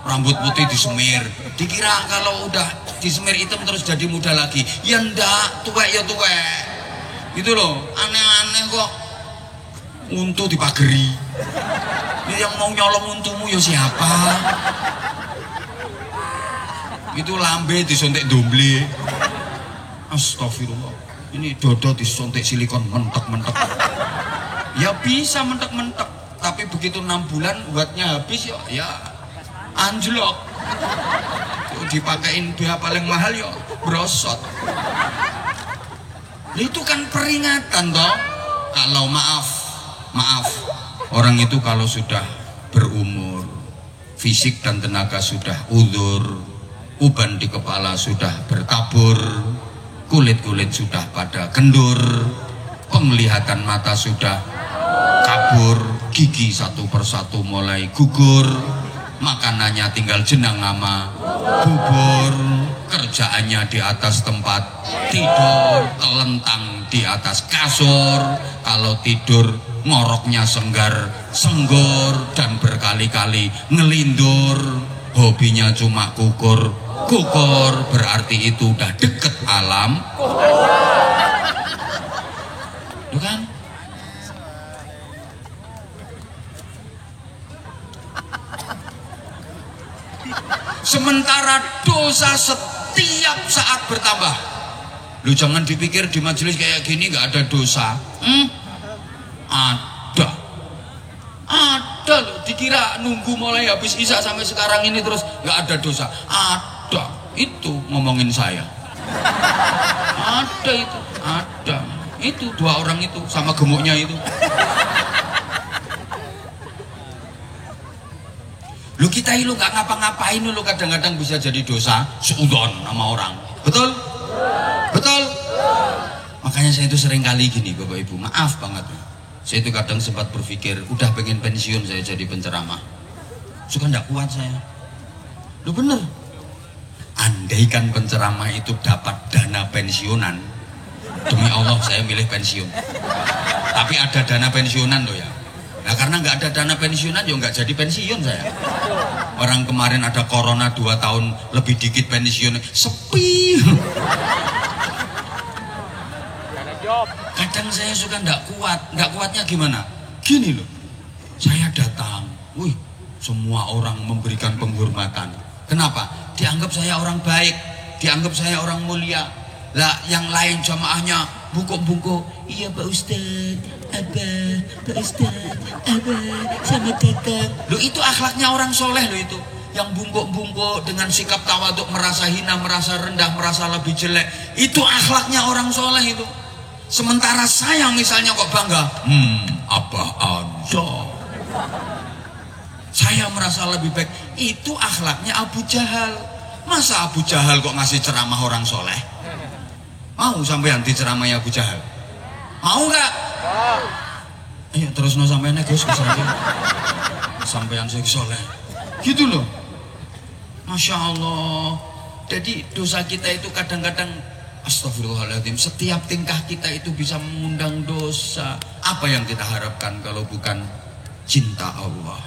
Rambut putih disemir, dikira kalau udah disemir hitam terus jadi muda lagi. Ya ndak, tuwek ya tuwek. Gitu loh, aneh-aneh kok. Untu dipageri. Yang mau nyolong untumu ya siapa? Itu lambe disuntik domble. Astagfirullah. Ini dodo disuntik silikon mentek-mentek. Ya bisa mentek-mentek, tapi begitu 6 bulan buatnya habis ya anjlok. Dipakein BH paling mahal ya brosot. Itu kan peringatan toh. Kalau maaf, orang itu kalau sudah berumur, fisik dan tenaga sudah udur, uban di kepala sudah bertabur, kulit-kulit sudah pada kendur, penglihatan mata sudah kabur, gigi satu persatu mulai gugur, makanannya tinggal jenang sama bubur, kerjaannya di atas tempat tidur, telentang di atas kasur, kalau tidur ngoroknya senggor dan berkali-kali ngelindur, hobinya cuma kukur, berarti itu udah deket alam. Tuh kan? Sementara dosa setiap saat bertambah. Lu jangan dipikir di majelis kayak gini nggak ada dosa. Ada loh. Dikira nunggu mulai habis isya sampai sekarang ini terus nggak ada dosa. Ada. Itu ngomongin saya. Ada itu. Ada. Itu 2 orang itu sama gemuknya itu. Lu kita lu nggak ngapa-ngapain lu kadang-kadang bisa jadi dosa seudon sama orang. Betul? Betul? Makanya saya itu sering kali gini Bapak Ibu, maaf banget. Saya itu kadang sempat berpikir udah pengen pensiun saya jadi penceramah. Suka nggak kuat saya. Lu bener. Andaikan penceramah itu dapat dana pensiunan, demi Allah saya milih pensiun. Tapi ada dana pensiunan loh ya. Nah karena nggak ada dana pensiunan ya nggak jadi pensiun saya. Orang kemarin ada corona 2 tahun lebih dikit pensiun, sepi. Kadang saya suka nggak kuatnya gimana? Gini loh, saya datang, wih, semua orang memberikan penghormatan. Kenapa? Dianggap saya orang baik, dianggap saya orang mulia. Lah yang lain jamaahnya bungkuk-bungkuk, iya Pak Ustadz, Abah, Pak Ustadz, Abah, selamat datang. Loh itu akhlaknya orang soleh loh itu. Yang bungkuk-bungkuk dengan sikap tawaduk, merasa hina, merasa rendah, merasa lebih jelek. Itu akhlaknya orang soleh itu. Sementara saya misalnya kok bangga, Abah Anda, saya merasa lebih baik. Itu akhlaknya Abu Jahal. Masa Abu Jahal kok ngasih ceramah orang soleh? Mau sampean diceramai Abu Jahal? Mau nggak? Ayo terus no sampean Gus, sampean sing soleh. Gitu loh. Masya Allah. Jadi dosa kita itu kadang-kadang astagfirullahaladzim, setiap tingkah kita itu bisa mengundang dosa. Apa yang kita harapkan kalau bukan cinta Allah,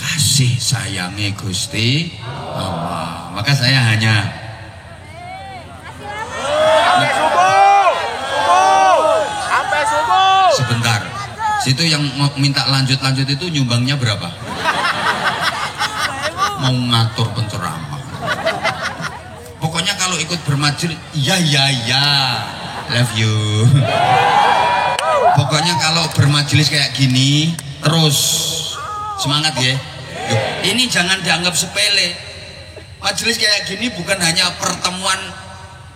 kasih sayangi Gusti Allah. Maka saya hanya sampai subuh. Sebentar, situ yang minta lanjut itu nyumbangnya berapa? Mau ngatur penceramah. Pokoknya kalau ikut bermajelis, ya, love you. Pokoknya kalau bermajelis kayak gini, terus semangat ya. Yuk, ini jangan dianggap sepele. Majelis kayak gini bukan hanya pertemuan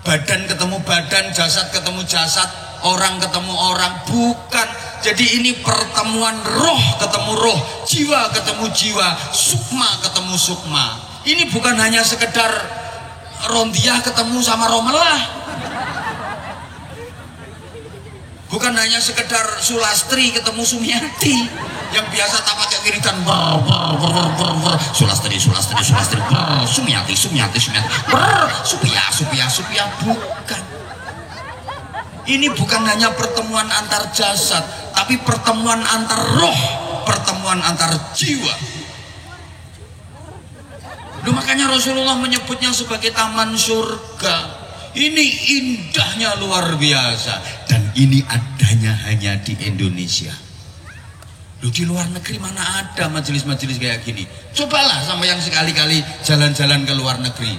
badan ketemu badan, jasad ketemu jasad, orang ketemu orang, bukan. Jadi ini pertemuan roh ketemu roh, jiwa ketemu jiwa, sukma ketemu sukma. Ini bukan hanya sekedar Rondiah ketemu sama Romelah. Bukan hanya sekedar Sulastri ketemu Sumiati yang biasa tak pakai wiridan Sulastri Sumiati Supia, bukan. Ini bukan hanya pertemuan antar jasad, tapi pertemuan antar roh, pertemuan antar jiwa. Makanya Rasulullah menyebutnya sebagai taman surga. Ini indahnya luar biasa, dan ini adanya hanya di Indonesia. Di luar negeri mana ada majelis-majelis kayak gini? Cobalah sama yang sekali-kali jalan-jalan ke luar negeri,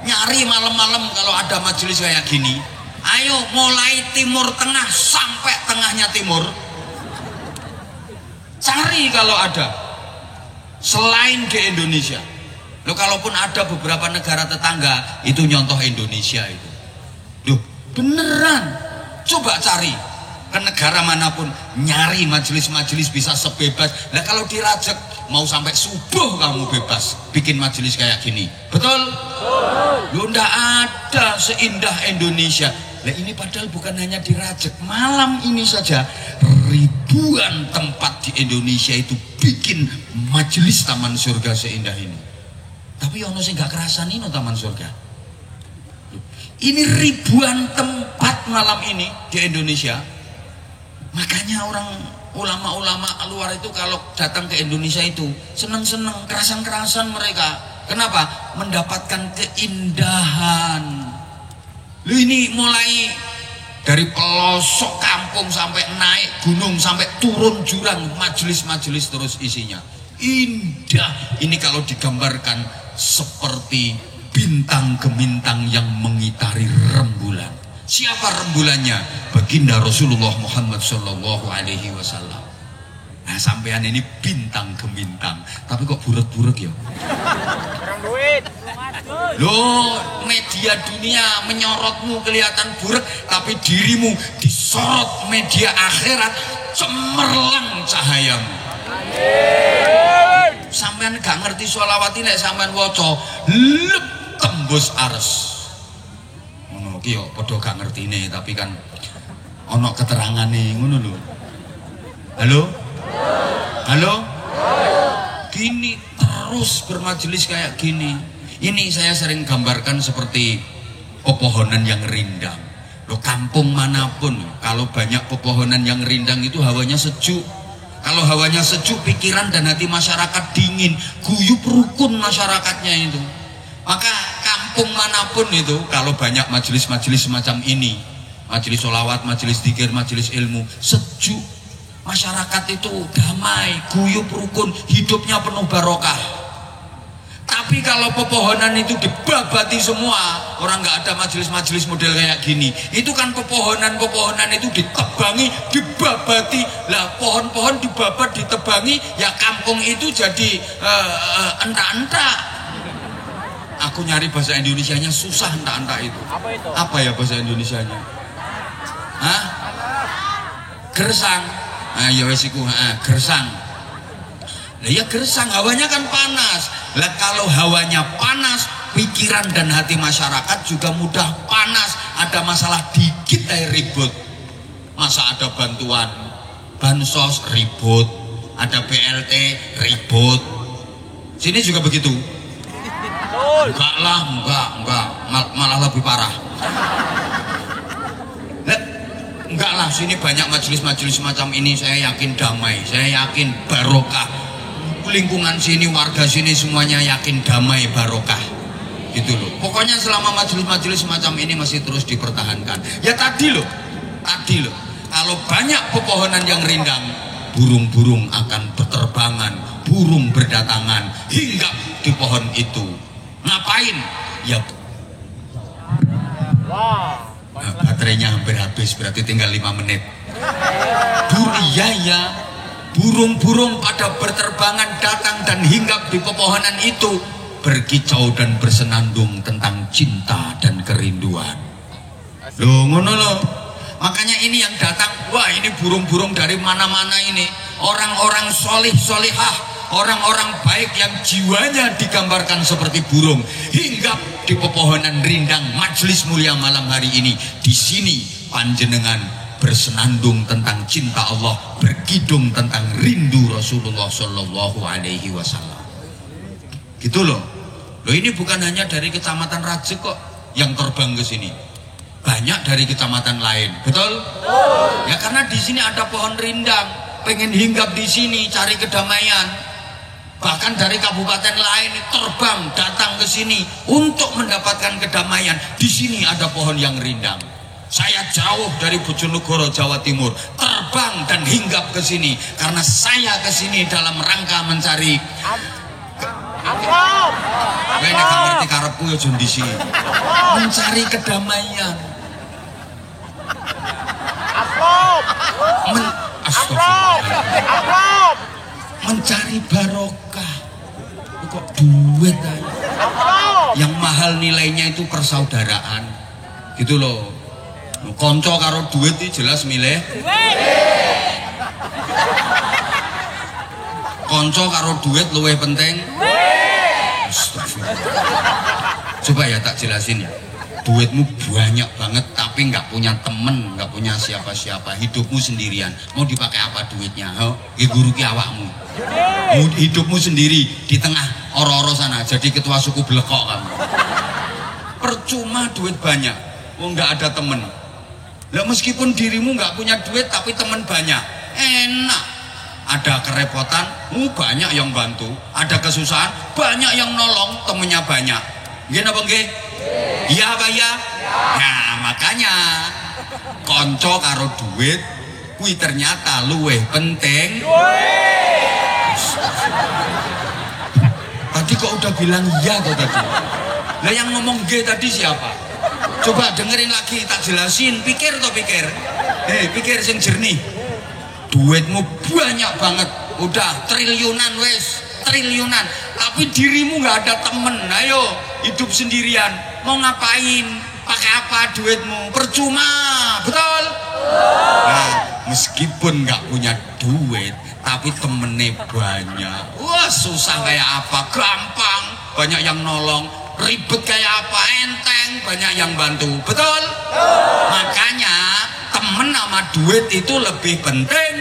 nyari malam-malam kalau ada majelis kayak gini. Ayo mulai timur tengah sampai tengahnya timur, cari kalau ada selain di Indonesia. Kalaupun ada beberapa negara tetangga itu nyontoh Indonesia itu. Beneran, coba cari ke negara manapun, nyari majelis-majelis bisa sebebas. Kalau di Rajek mau sampai subuh kamu bebas bikin majelis kayak gini, betul? Nggak ada seindah Indonesia. Ini padahal bukan hanya di Rajek, malam ini saja ribuan tempat di Indonesia itu bikin majelis taman surga seindah ini. Tapi ono sing gak kerasan ini taman surga. Ini ribuan tempat malam ini di Indonesia. Makanya orang ulama-ulama luar itu kalau datang ke Indonesia itu seneng-seneng, kerasan-kerasan mereka. Kenapa? Mendapatkan keindahan. Ini mulai dari pelosok kampung sampai naik gunung sampai turun jurang, majelis-majelis terus isinya. Indah. Ini kalau digambarkan seperti bintang gemintang yang mengitari rembulan. Siapa rembulannya? Baginda Rasulullah Muhammad Sallallahu Alaihi Wasallam. Nah, sampean ini bintang gemintang, tapi kok burek-burek ya? Duit. Loh, media dunia menyorotmu kelihatan burek, tapi dirimu disorot media akhirat cemerlang cahayamu. Sampean gak ngerti sholawat ini, sampean waca lep tembus ares. Ngono ki yo padha gak ngertine, tapi kan ana keterangane ngono lho. Halo? Gini terus bermajelis kayak gini. Ini saya sering gambarkan seperti pepohonan yang rindang. Kampung manapun kalau banyak pepohonan yang rindang itu hawanya sejuk. Kalau hawanya sejuk, pikiran dan hati masyarakat dingin, guyup rukun masyarakatnya itu. Maka kampung manapun itu kalau banyak majelis-majelis semacam ini, majelis sholawat, majelis dzikir, majelis ilmu, sejuk. Masyarakat itu damai, guyup rukun, hidupnya penuh barokah. Tapi kalau pepohonan itu dibabati semua, orang nggak ada majelis-majelis model kayak gini. Itu kan pepohonan itu ditebangi, dibabati. Lah pohon-pohon dibabat, ditebangi, ya kampung itu jadi entak-entak. Aku nyari bahasa Indonesianya susah, entak-entak itu. Apa ya bahasa Indonesianya? Hah? Gersang. Ya wes iku, gersang. Lah ya gersang, hawanya kan panas. Lah kalau hawanya panas, pikiran dan hati masyarakat juga mudah panas. Ada masalah dikit ribut. Masa ada bantuan bansos ribut, ada BLT ribut. Sini juga begitu. Enggak lah, enggak, malah lebih parah. Enggak lah, sini banyak majelis-majelis semacam ini, saya yakin damai, saya yakin barokah. Lingkungan sini, warga sini semuanya yakin damai, barokah. Gitu loh. Pokoknya selama majelis-majelis semacam ini masih terus dipertahankan. Ya tadi loh. Kalau banyak pepohonan yang rindang, burung-burung akan berterbangan, burung berdatangan, hinggap di pohon itu. Ngapain? Ya baterainya hampir habis, berarti tinggal 5 menit. Burung-burung pada berterbangan datang dan hinggap di pepohonan itu, berkicau dan bersenandung tentang cinta dan kerinduan. Loh, ngono loh. Makanya ini yang datang, wah ini burung-burung dari mana-mana ini, orang-orang solih-solihah, orang-orang baik yang jiwanya digambarkan seperti burung, hinggap di pepohonan rindang majelis mulia malam hari ini. Di sini panjenengan bersenandung tentang cinta Allah, berkidung tentang rindu Rasulullah Shallallahu Alaihi Wasallam. Gitu loh. Loh ini bukan hanya dari kecamatan Rajek kok yang terbang ke sini, banyak dari kecamatan lain, betul? Ya karena di sini ada pohon rindang, pengen hinggap di sini cari kedamaian. Bahkan dari kabupaten lain terbang datang ke sini untuk mendapatkan kedamaian. Di sini ada pohon yang rindang. Saya jauh dari Bojonegoro, Jawa Timur, terbang dan hinggap ke sini karena saya ke sini dalam rangka mencari. Kowe nek gak ngerti karepku ya jon disi. Mencari kedamaian. Astagfirullah. Mencari barokah. Kok duit aja. Yang mahal nilainya itu persaudaraan. Gitu loh. Konco karo duit itu jelas milih konco karo duit luwih penting. Coba ya tak jelasin ya. Duitmu banyak banget tapi nggak punya temen, nggak punya siapa-siapa, hidupmu sendirian. Mau dipakai apa duitnya? Guru ki awakmu. Hidupmu sendiri di tengah oro-oro sana jadi ketua suku belekok kamu. Percuma duit banyak, nggak ada temen. Lah meskipun dirimu nggak punya duit tapi teman banyak, enak. Ada kerepotan, banyak yang bantu. Ada kesusahan, banyak yang nolong, temennya banyak. Gini apa nggih? Iya apa ya? Nah makanya konco karo duit, kui ternyata luweh penting. Tadi kok udah bilang iya kok tadi? Lah yang ngomong G tadi siapa? Coba dengerin lagi tak jelasin, pikir toh pikir. Pikir sing jernih. Duitmu banyak banget, udah triliunan wes, triliunan. Tapi dirimu nggak ada temen. Ayo hidup sendirian. Mau ngapain? Pakai apa duitmu? Percuma, betul? Nah, meskipun nggak punya duit, tapi temennya banyak. Wah susah kayak apa? Gampang, banyak yang nolong. Ribet kayak apa? Enteng, banyak yang bantu, betul? Makanya temen sama duit itu lebih penting.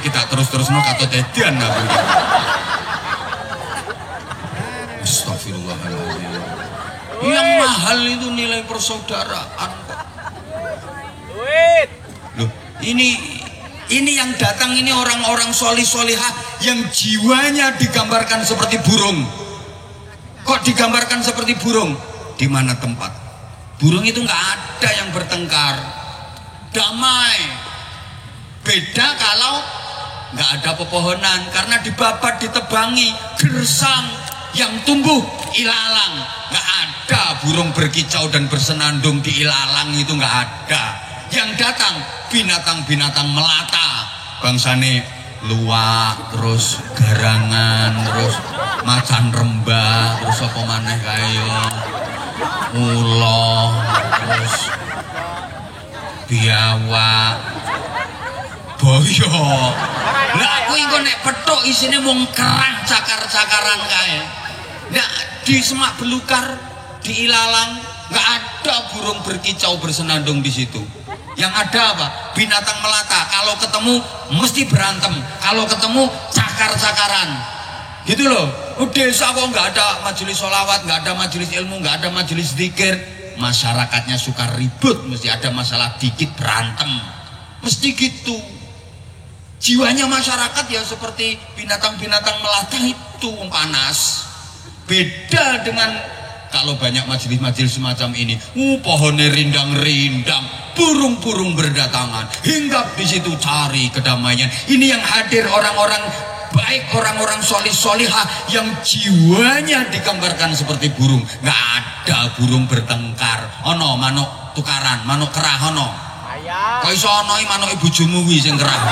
Kita terus-terus mau kata tedian aku. Astagfirullahaladzim. Yang mahal itu nilai persaudaraan. Duit. Loh, ini yang datang ini orang-orang solih-solihah yang jiwanya digambarkan seperti burung. Kok digambarkan seperti burung? Di mana tempat? Burung itu nggak ada yang bertengkar, damai. Beda kalau nggak ada pepohonan, karena dibabat, ditebangi, gersang, yang tumbuh ilalang. Nggak ada burung berkicau dan bersenandung di ilalang, itu nggak ada. Yang datang binatang-binatang melata, bangsane luwak, terus garangan, terus macan rembah, terus apa maneh kaya ulo, terus biawak, boyo. Lah kuwi kok nek petuk isine mung kerang cakar-cakaran kae. Nah di semak belukar, di ilalang nggak ada burung berkicau bersenandung di situ. Yang ada apa? Binatang melata. Kalau ketemu mesti berantem. Kalau ketemu cakar-cakaran. Gitu loh. Desa kok nggak ada majelis sholawat, nggak ada majelis ilmu, nggak ada majelis zikir. Masyarakatnya suka ribut, mesti ada masalah dikit berantem. Mesti gitu. Jiwanya masyarakat ya seperti binatang-binatang melata itu panas. Beda dengan kalau banyak majelis-majelis semacam ini, pohonnya rindang-rindang, burung-burung berdatangan, hinggap di situ cari kedamaian. Ini yang hadir orang-orang baik, orang-orang solih-solihah yang jiwanya digambarkan seperti burung. Nggak ada burung bertengkar. Ono manuk tukaran, manuk kerah ono. Kok iso ono manuk bojomu kuwi sing kerah.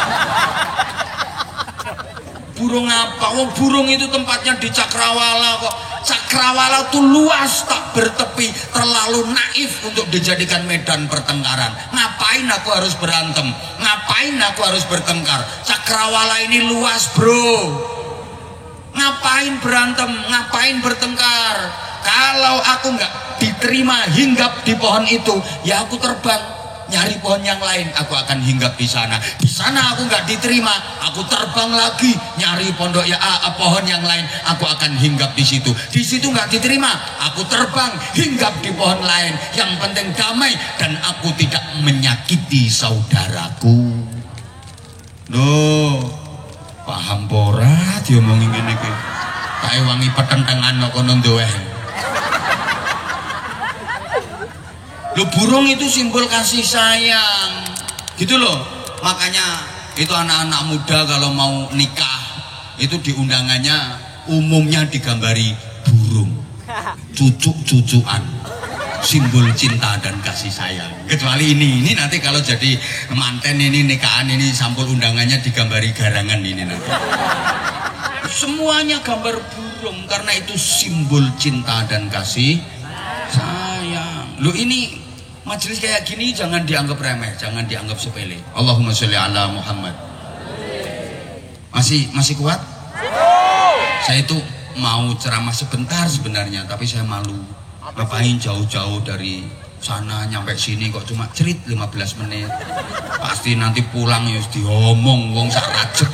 Burung apa? Oh, burung itu tempatnya di Cakrawala kok. Cakrawala tuh luas tak bertepi, terlalu naif untuk dijadikan medan pertengkaran. Ngapain aku harus berantem? Ngapain aku harus bertengkar? Cakrawala ini luas bro. Ngapain berantem? Ngapain bertengkar? Kalau aku nggak diterima hinggap di pohon itu, ya aku terbang nyari pohon yang lain, aku akan hinggap di sana. Di sana aku nggak diterima, aku terbang lagi nyari pondok ya pohon yang lain, aku akan hinggap di situ. Di situ nggak diterima, aku terbang hinggap di pohon lain. Yang penting damai dan aku tidak menyakiti saudaraku. Loh, paham pora diomongin gini ki? Kayak wangi petentangan kono ndowe. Lo burung itu simbol kasih sayang gitu loh. Makanya itu anak-anak muda kalau mau nikah itu di undangannya umumnya digambari burung, cucuk-cucukan, simbol cinta dan kasih sayang. Kecuali ini nanti kalau jadi manten ini nikahan ini sampul undangannya digambari garangan ini nanti. Semuanya gambar burung karena itu simbol cinta dan kasih sayang. Lo ini majelis kayak gini jangan dianggap remeh, jangan dianggap sepele. Allahumma sholli ala Muhammad. Masih kuat? Saya itu mau ceramah sebentar sebenarnya, tapi saya malu. Ngapain jauh-jauh dari sana nyampe sini kok cuma cerit 15 menit. Pasti nanti pulang ya diomong wong sak rajek.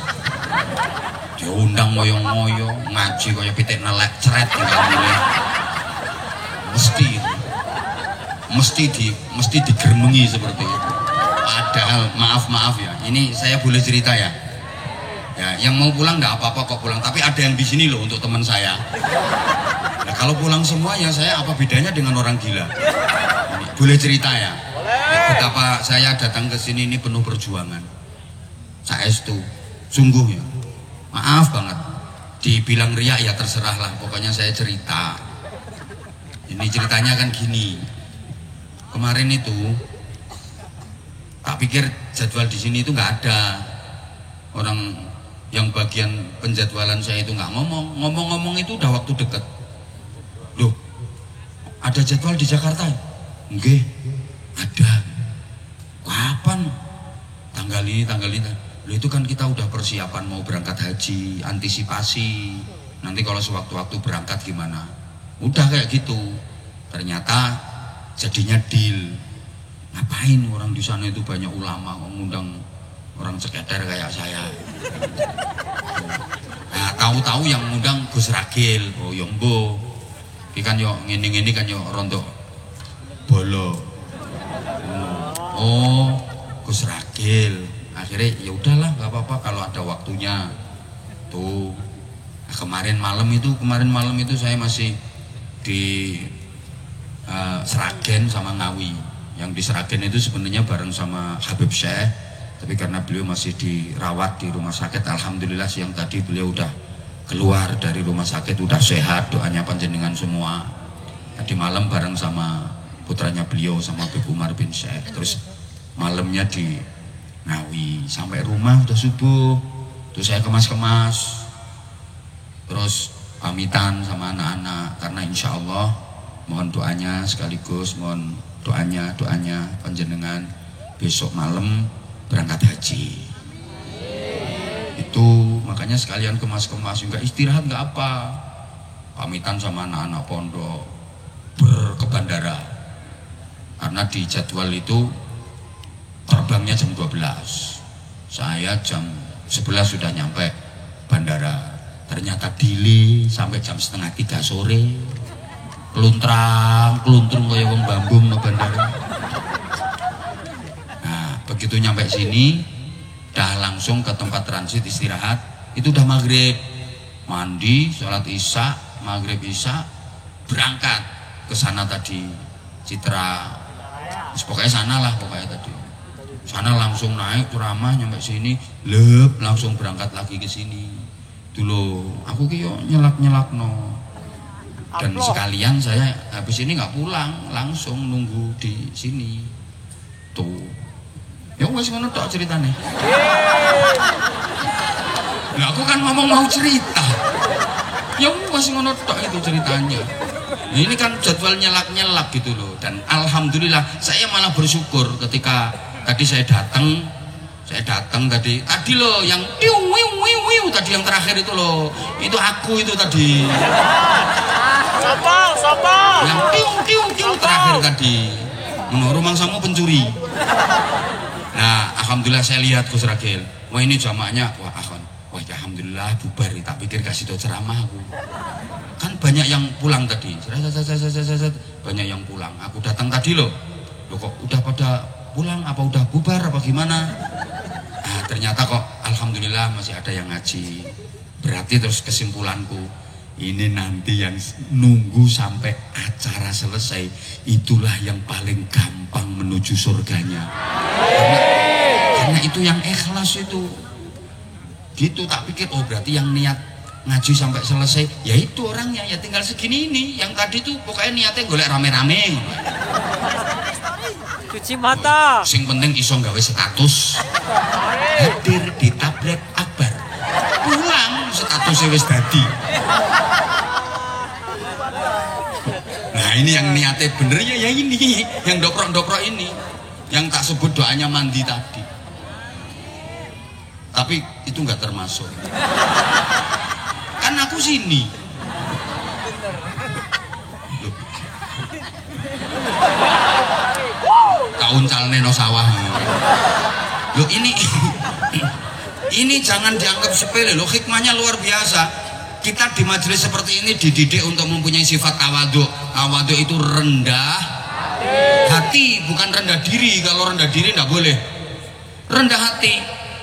Diundang moyong-moyong, ngaji kaya pitik nelek ceret ngene. Mesti digeremengi seperti itu. Padahal maaf ya, ini saya boleh cerita ya. Ya, yang mau pulang nggak apa-apa kok pulang, tapi ada yang di sini loh untuk teman saya. Nah, kalau pulang semua ya saya apa bedanya dengan orang gila? Ini, boleh cerita ya? Ya, betapa saya datang ke sini ini penuh perjuangan. Saestu, sungguh ya. Maaf banget. Dibilang riak ya terserah lah. Pokoknya saya cerita. Ini ceritanya kan gini. Kemarin itu tak pikir jadwal di sini itu nggak ada orang yang bagian penjadwalan saya itu nggak ngomong itu udah waktu deket. Loh, ada jadwal di Jakarta? Enggak, ada. Kapan? Tanggal ini. Loh, itu kan kita udah persiapan mau berangkat haji, antisipasi. Nanti kalau sewaktu-waktu berangkat gimana? Udah kayak gitu. Ternyata jadinya deal. Ngapain orang di sana itu banyak ulama mengundang orang sekedar kayak saya. Nah, tahu-tahu yang ngundang Gus Ragil, oh yombo. Iki kan yo ngene-ngene kan yo rontok bolo. Oh, Gus Ragil. Akhirnya ya udahlah nggak apa-apa kalau ada waktunya. Tuh. Nah, kemarin malam itu saya masih di Sragen sama Ngawi. Yang di Sragen itu sebenarnya bareng sama Habib Syekh, tapi karena beliau masih dirawat di rumah sakit, alhamdulillah siang tadi beliau udah keluar dari rumah sakit, udah sehat, doanya panjenengan semua. Tadi malam bareng sama putranya beliau sama Habib Umar bin Syekh. Terus malamnya di Ngawi, sampai rumah udah subuh. Terus saya kemas-kemas, terus pamitan sama anak-anak karena insya Allah mohon doanya sekaligus mohon doanya panjenengan besok malam berangkat haji. Itu makanya sekalian kemas-kemas juga istirahat nggak apa, pamitan sama anak-anak pondok ke bandara karena di jadwal itu terbangnya jam 12, saya jam 11 sudah nyampe bandara. Ternyata delay sampai jam 2:30 sore. Keluntrung kayak wong bambung no bandara. Nah, begitu nyampe sini dah langsung ke tempat transit istirahat. Itu udah maghrib, mandi, sholat isya, maghrib isya, berangkat ke sana tadi Citra. Pokoknya sana lah pokoknya tadi. Sana langsung naik ceramah nyampe sini, langsung berangkat lagi ke sini. Dulu aku kiyo nyelak no. Dan sekalian saya habis ini nggak pulang, langsung nunggu di sini. Tuh. Ya wes ngono tok ceritane. Lah aku kan ngomong mau cerita. Ya wes ngono tok itu ceritanya. Nah, ini kan jadwal nyelak gitu loh. Dan alhamdulillah saya malah bersyukur ketika tadi saya datang tadi loh yang tadi yang terakhir itu loh. Itu aku itu tadi. Sopo. Yang tiung terakhir tadi. Menurut mangsamu pencuri. Nah, alhamdulillah saya lihat Gus Ragil. Wah ini jamaahnya, wah akhon. Wah ya alhamdulillah bubar. Tak pikir kasih tau ceramah aku. Kan banyak yang pulang tadi. Banyak yang pulang. Aku datang tadi loh. Loh kok udah pada pulang? Apa udah bubar? Apa gimana? Nah, ternyata kok alhamdulillah masih ada yang ngaji. Berarti terus kesimpulanku, ini nanti yang nunggu sampai acara selesai, itulah yang paling gampang menuju surganya. Karena itu yang ikhlas itu. Gitu tak pikir, oh berarti yang niat ngaji sampai selesai, ya itu orangnya, ya tinggal segini ini. Yang tadi tuh pokoknya niatnya golek rame-rame. Cuci mata. Sing penting iso gawe status. Hadir di tablet akbar. Pulang statusnya wis dadi. Nah ini yang niatnya bener ya ini, yang doprok-doprok ini, yang tak sebut doanya mandi tadi. Tapi itu nggak termasuk. Kan aku sini. Uncal neno sawah. Loh ini jangan dianggap sepele loh, hikmahnya luar biasa. Kita di majelis seperti ini dididik untuk mempunyai sifat tawadhu. Tawadhu itu rendah hati, bukan rendah diri. Kalau rendah diri tidak boleh. Rendah hati.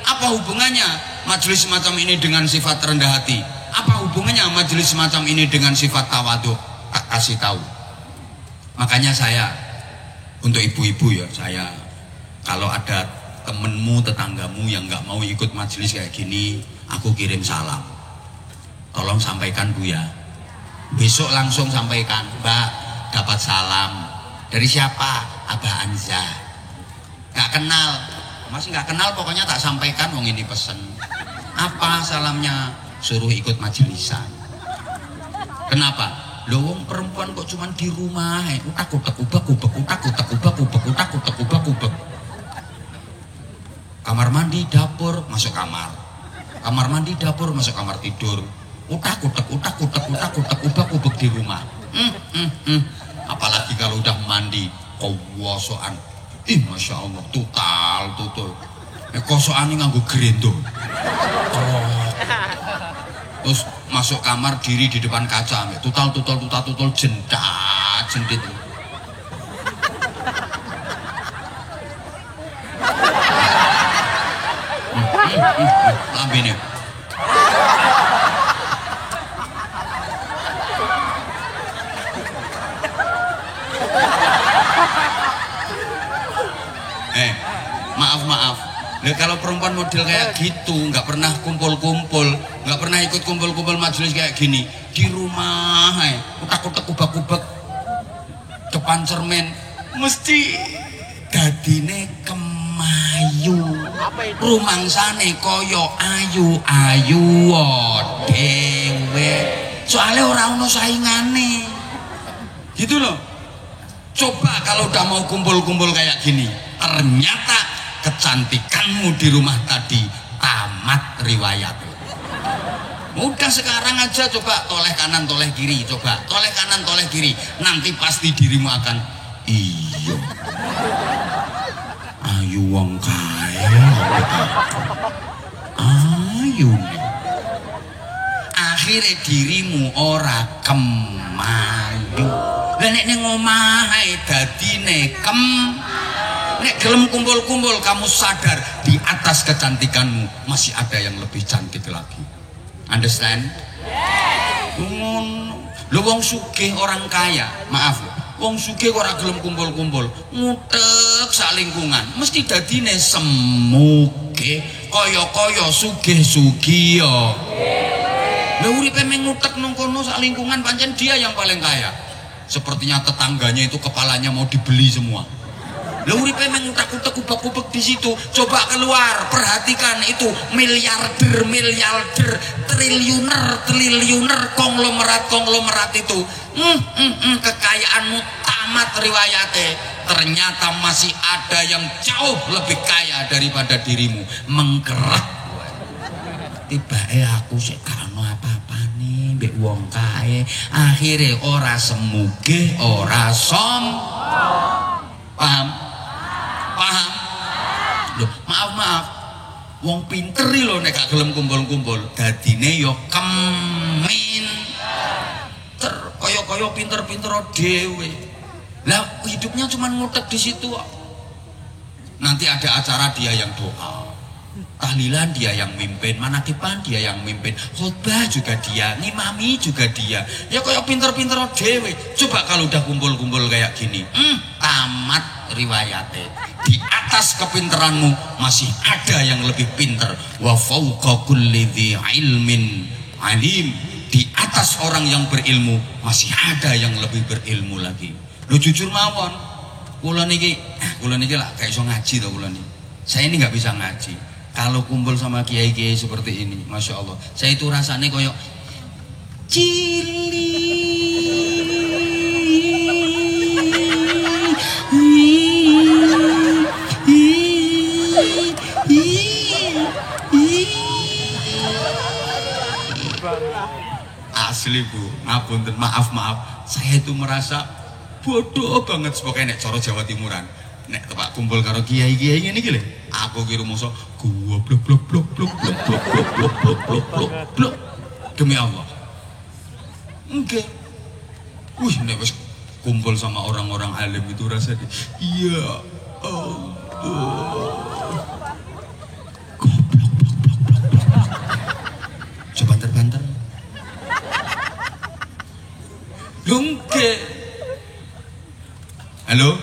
Apa hubungannya majelis semacam ini dengan sifat rendah hati? Apa hubungannya majelis semacam ini dengan sifat tawadhu? Tak kasih tahu. Makanya saya, untuk ibu-ibu ya, saya kalau ada temenmu, tetanggamu yang nggak mau ikut majelis kayak gini, aku kirim salam. Tolong sampaikan Bu ya. Besok langsung sampaikan, Mbak dapat salam. Dari siapa? Abah Anza. Nggak kenal, masih nggak kenal, pokoknya tak sampaikan. Wong ini pesen. Apa salamnya? Suruh ikut majelisan. Kenapa? Loh wong perempuan kok cuman di rumah utak-utak ubak-ubak, utak-utak ubak-ubak, utak-utak ubak-ubak. Kamar mandi, dapur, masuk kamar. Kamar mandi, dapur, masuk kamar tidur. Utak-utak, utak-utak, utak-utak ubak-ubak di rumah. Apalagi kalau udah mandi, kowosoan. Masya Allah, tutul. Kosoan ini nganggo gerendo. Terus masuk kamar, diri di depan kaca, tutal jendat jendit. Lambene. Maaf. Nah, kalau perempuan model kayak gitu, nggak pernah kumpul-kumpul, nggak pernah ikut kumpul-kumpul majelis kayak gini, di rumah, utak-utak ubak-ubak depan cermin, mesti dadine kemayu, rumangsane koyo ayu dewe, soalnya orang ono saingane, gitu loh. Coba kalau udah mau kumpul-kumpul kayak gini, ternyata kecantikanmu di rumah tadi tamat riwayat. Udah sekarang aja coba toleh kanan toleh kiri, coba toleh kanan toleh kiri, nanti pasti dirimu akan iya ayu wong kae ayu. Akhirnya dirimu ora kemayu. Lah nek ning omahe dadine nek gelem kumpul-kumpul, kamu sadar di atas kecantikanmu masih ada yang lebih cantik lagi. Understand? Lho wong sugih orang kaya, maaf lho, wong sugih ora gelem kumpul-kumpul, ngutek sak lingkungan, mesti dadine semuge kaya-kaya sugih-sugiya. Lha uripe meng ngutek nang kono sak lingkungan, pancen dia yang paling kaya. Sepertinya tetangganya itu kepalanya mau dibeli semua. Lah uripe mengutak-utak ubak-ubak di situ. Coba keluar, perhatikan itu miliarder, triliuner, konglomerat itu. Kekayaanmu tamat riwayate. Ternyata masih ada yang jauh lebih kaya daripada dirimu. Mengkerak. Tibae aku sik gak ono apa-apane, mbek wong kae, akhire ora semugih, ora paham? Paham? Loh, maaf. Wong pinter lho nek gak gelem kumpul-kumpul, dadine ya kemin. Kaya pinter-pinter dhewe. Lah hidupnya cuma ngutek di situ. Nanti ada acara dia yang doa, tahlilan dia yang mimpin, manakipan dia yang mimpin, khutbah juga dia, ngimami juga dia. Ya kaya pinter-pinter dhewe. Coba kalau udah kumpul-kumpul kayak gini, tamat riwayate. Di atas kepinteranmu masih ada yang lebih pinter. Wa fauqa kulli dzi ilmin alim. Di atas orang yang berilmu masih ada yang lebih berilmu lagi. Lu jujur mawon, kula niki lah kayak iso ngaji to kula niki. Saya ini nggak bisa ngaji. Kalau kumpul sama kiai-kiai seperti ini, masya Allah, saya itu rasanya koyok cili. Asli Bu, ngapunten, maaf, saya itu merasa bodoh banget sebagai nek coro Jawa Timuran. Nek tepak kumpul karo kiai-kiai ngene iki lho, aku ki rumoso gua blok demi Allah. Enggak. Wih, nek wis kumpul sama orang-orang alim itu rasanya iya Allah. Coba banter. Lungke. Halo?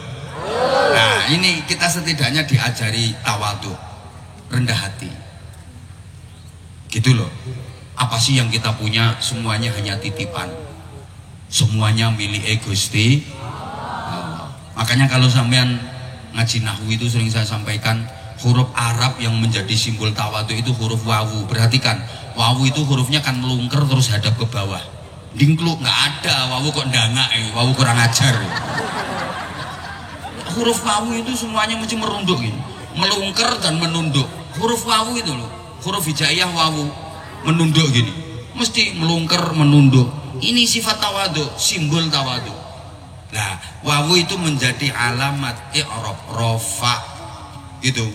Nah, ini kita setidaknya diajari tawadhu, rendah hati. Gitu loh. Apa sih yang kita punya? Semuanya hanya titipan. Semuanya milik Gusti Allah. Makanya kalau sampean ngaji nahwu itu sering saya sampaikan, huruf Arab yang menjadi simbol tawadhu itu huruf wawu. Perhatikan, wawu itu hurufnya kan melungker terus hadap ke bawah. Dingkluk nggak ada, wawu kok ndangak, wawu kurang ajar. Huruf wawu itu semuanya mesti merunduk gini, melungker dan menunduk. Huruf wawu itu loh, huruf hijaiyah wawu menunduk gini, mesti melungker menunduk. Ini sifat tawadhu, simbol tawadhu. Nah, wawu itu menjadi alamat i'rab, rofa gitu.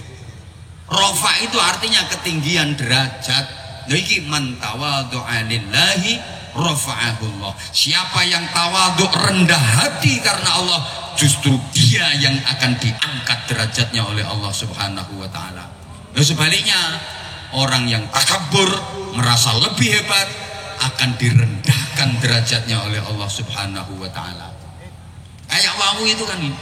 Rofa itu artinya ketinggian derajat. Jadi man tawadhu'a lillahi rafa'ahullah. Siapa yang tawadhu, rendah hati karena Allah, justru dia yang akan diangkat derajatnya oleh Allah Subhanahu wa taala. Dan sebaliknya, orang yang takabur, merasa lebih hebat, akan direndahkan derajatnya oleh Allah Subhanahu wa taala. Kayak wawu itu kan ini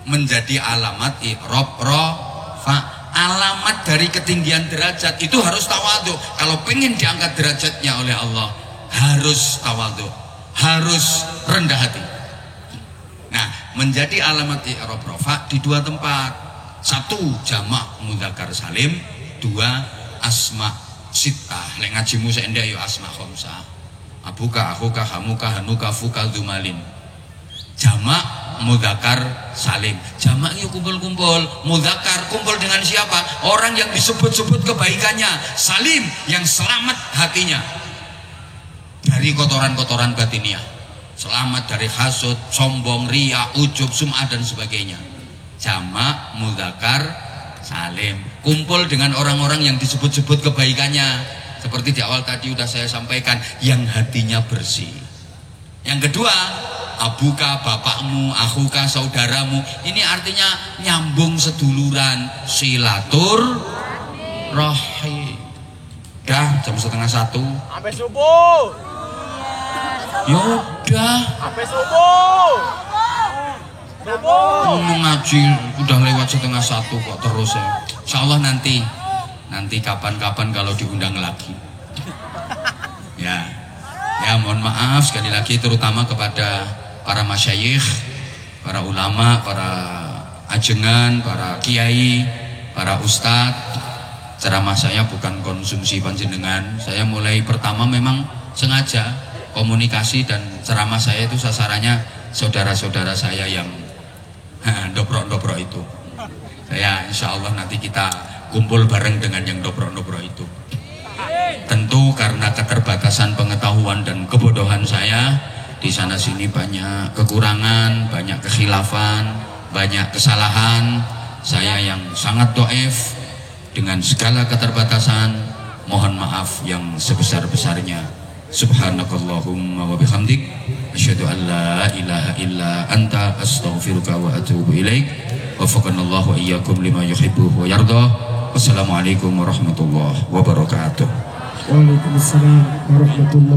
menjadi alamat i'rab, rafa. Alamat dari ketinggian derajat itu harus tawadhu. Kalau pengen diangkat derajatnya oleh Allah, harus tawadhu, harus rendah hati. Nah, menjadi alamat i'rab rafa di dua tempat. Satu, jamak mudzakkar salim. Dua, asma sittah. Lek ngajimu sendek yo asma khamsah. Abuka, akhuka, hamuka, hanuka, fuka, dzumalin. Jamak mudzakkar salim. Jamak itu kumpul-kumpul. Mudzakkar kumpul dengan siapa? Orang yang disebut-sebut kebaikannya. Salim yang selamat hatinya dari kotoran-kotoran batiniah. Selamat dari hasud, sombong, riya, ujub, sum'ah dan sebagainya. Jamak mudzakkar salim. Kumpul dengan orang-orang yang disebut-sebut kebaikannya. Seperti di awal tadi sudah saya sampaikan, yang hatinya bersih. Yang kedua, abuka, bapakmu, akhuka, saudaramu. Ini artinya nyambung seduluran, silatur rahim. Dah jam 12:30 sampai subuh. Yaudah Sampai subuh. ngaji udah lewat 12:30 kok terus ya. Insya Allah nanti kapan-kapan kalau diundang lagi. Ya mohon maaf sekali lagi, terutama kepada para masyayikh, para ulama, para ajengan, para kiai, para ustadz. Ceramah saya bukan konsumsi panjenengan. Saya mulai pertama memang sengaja komunikasi dan ceramah saya itu sasarannya saudara-saudara saya yang dobrok-dobrok itu. Saya insya Allah nanti kita kumpul bareng dengan yang dobrok-dobrok itu. Tentu Tentu karena keterbatasan pengetahuan dan kebodohan saya, di sana sini banyak kekurangan, banyak kekhilafan, banyak kesalahan. Saya yang sangat doef dengan segala keterbatasan, mohon maaf yang sebesar-besarnya. Subhanakallahumma wa bihamdik, asyhadu an la ilaha illa anta, astaghfiruka wa atubu ilaik. Wafaqanallahu wa iyyakum lima yuhibbu wa yardah. Wassalamualaikum warahmatullahi wabarakatuh. Waalaikumsalam warahmatullahi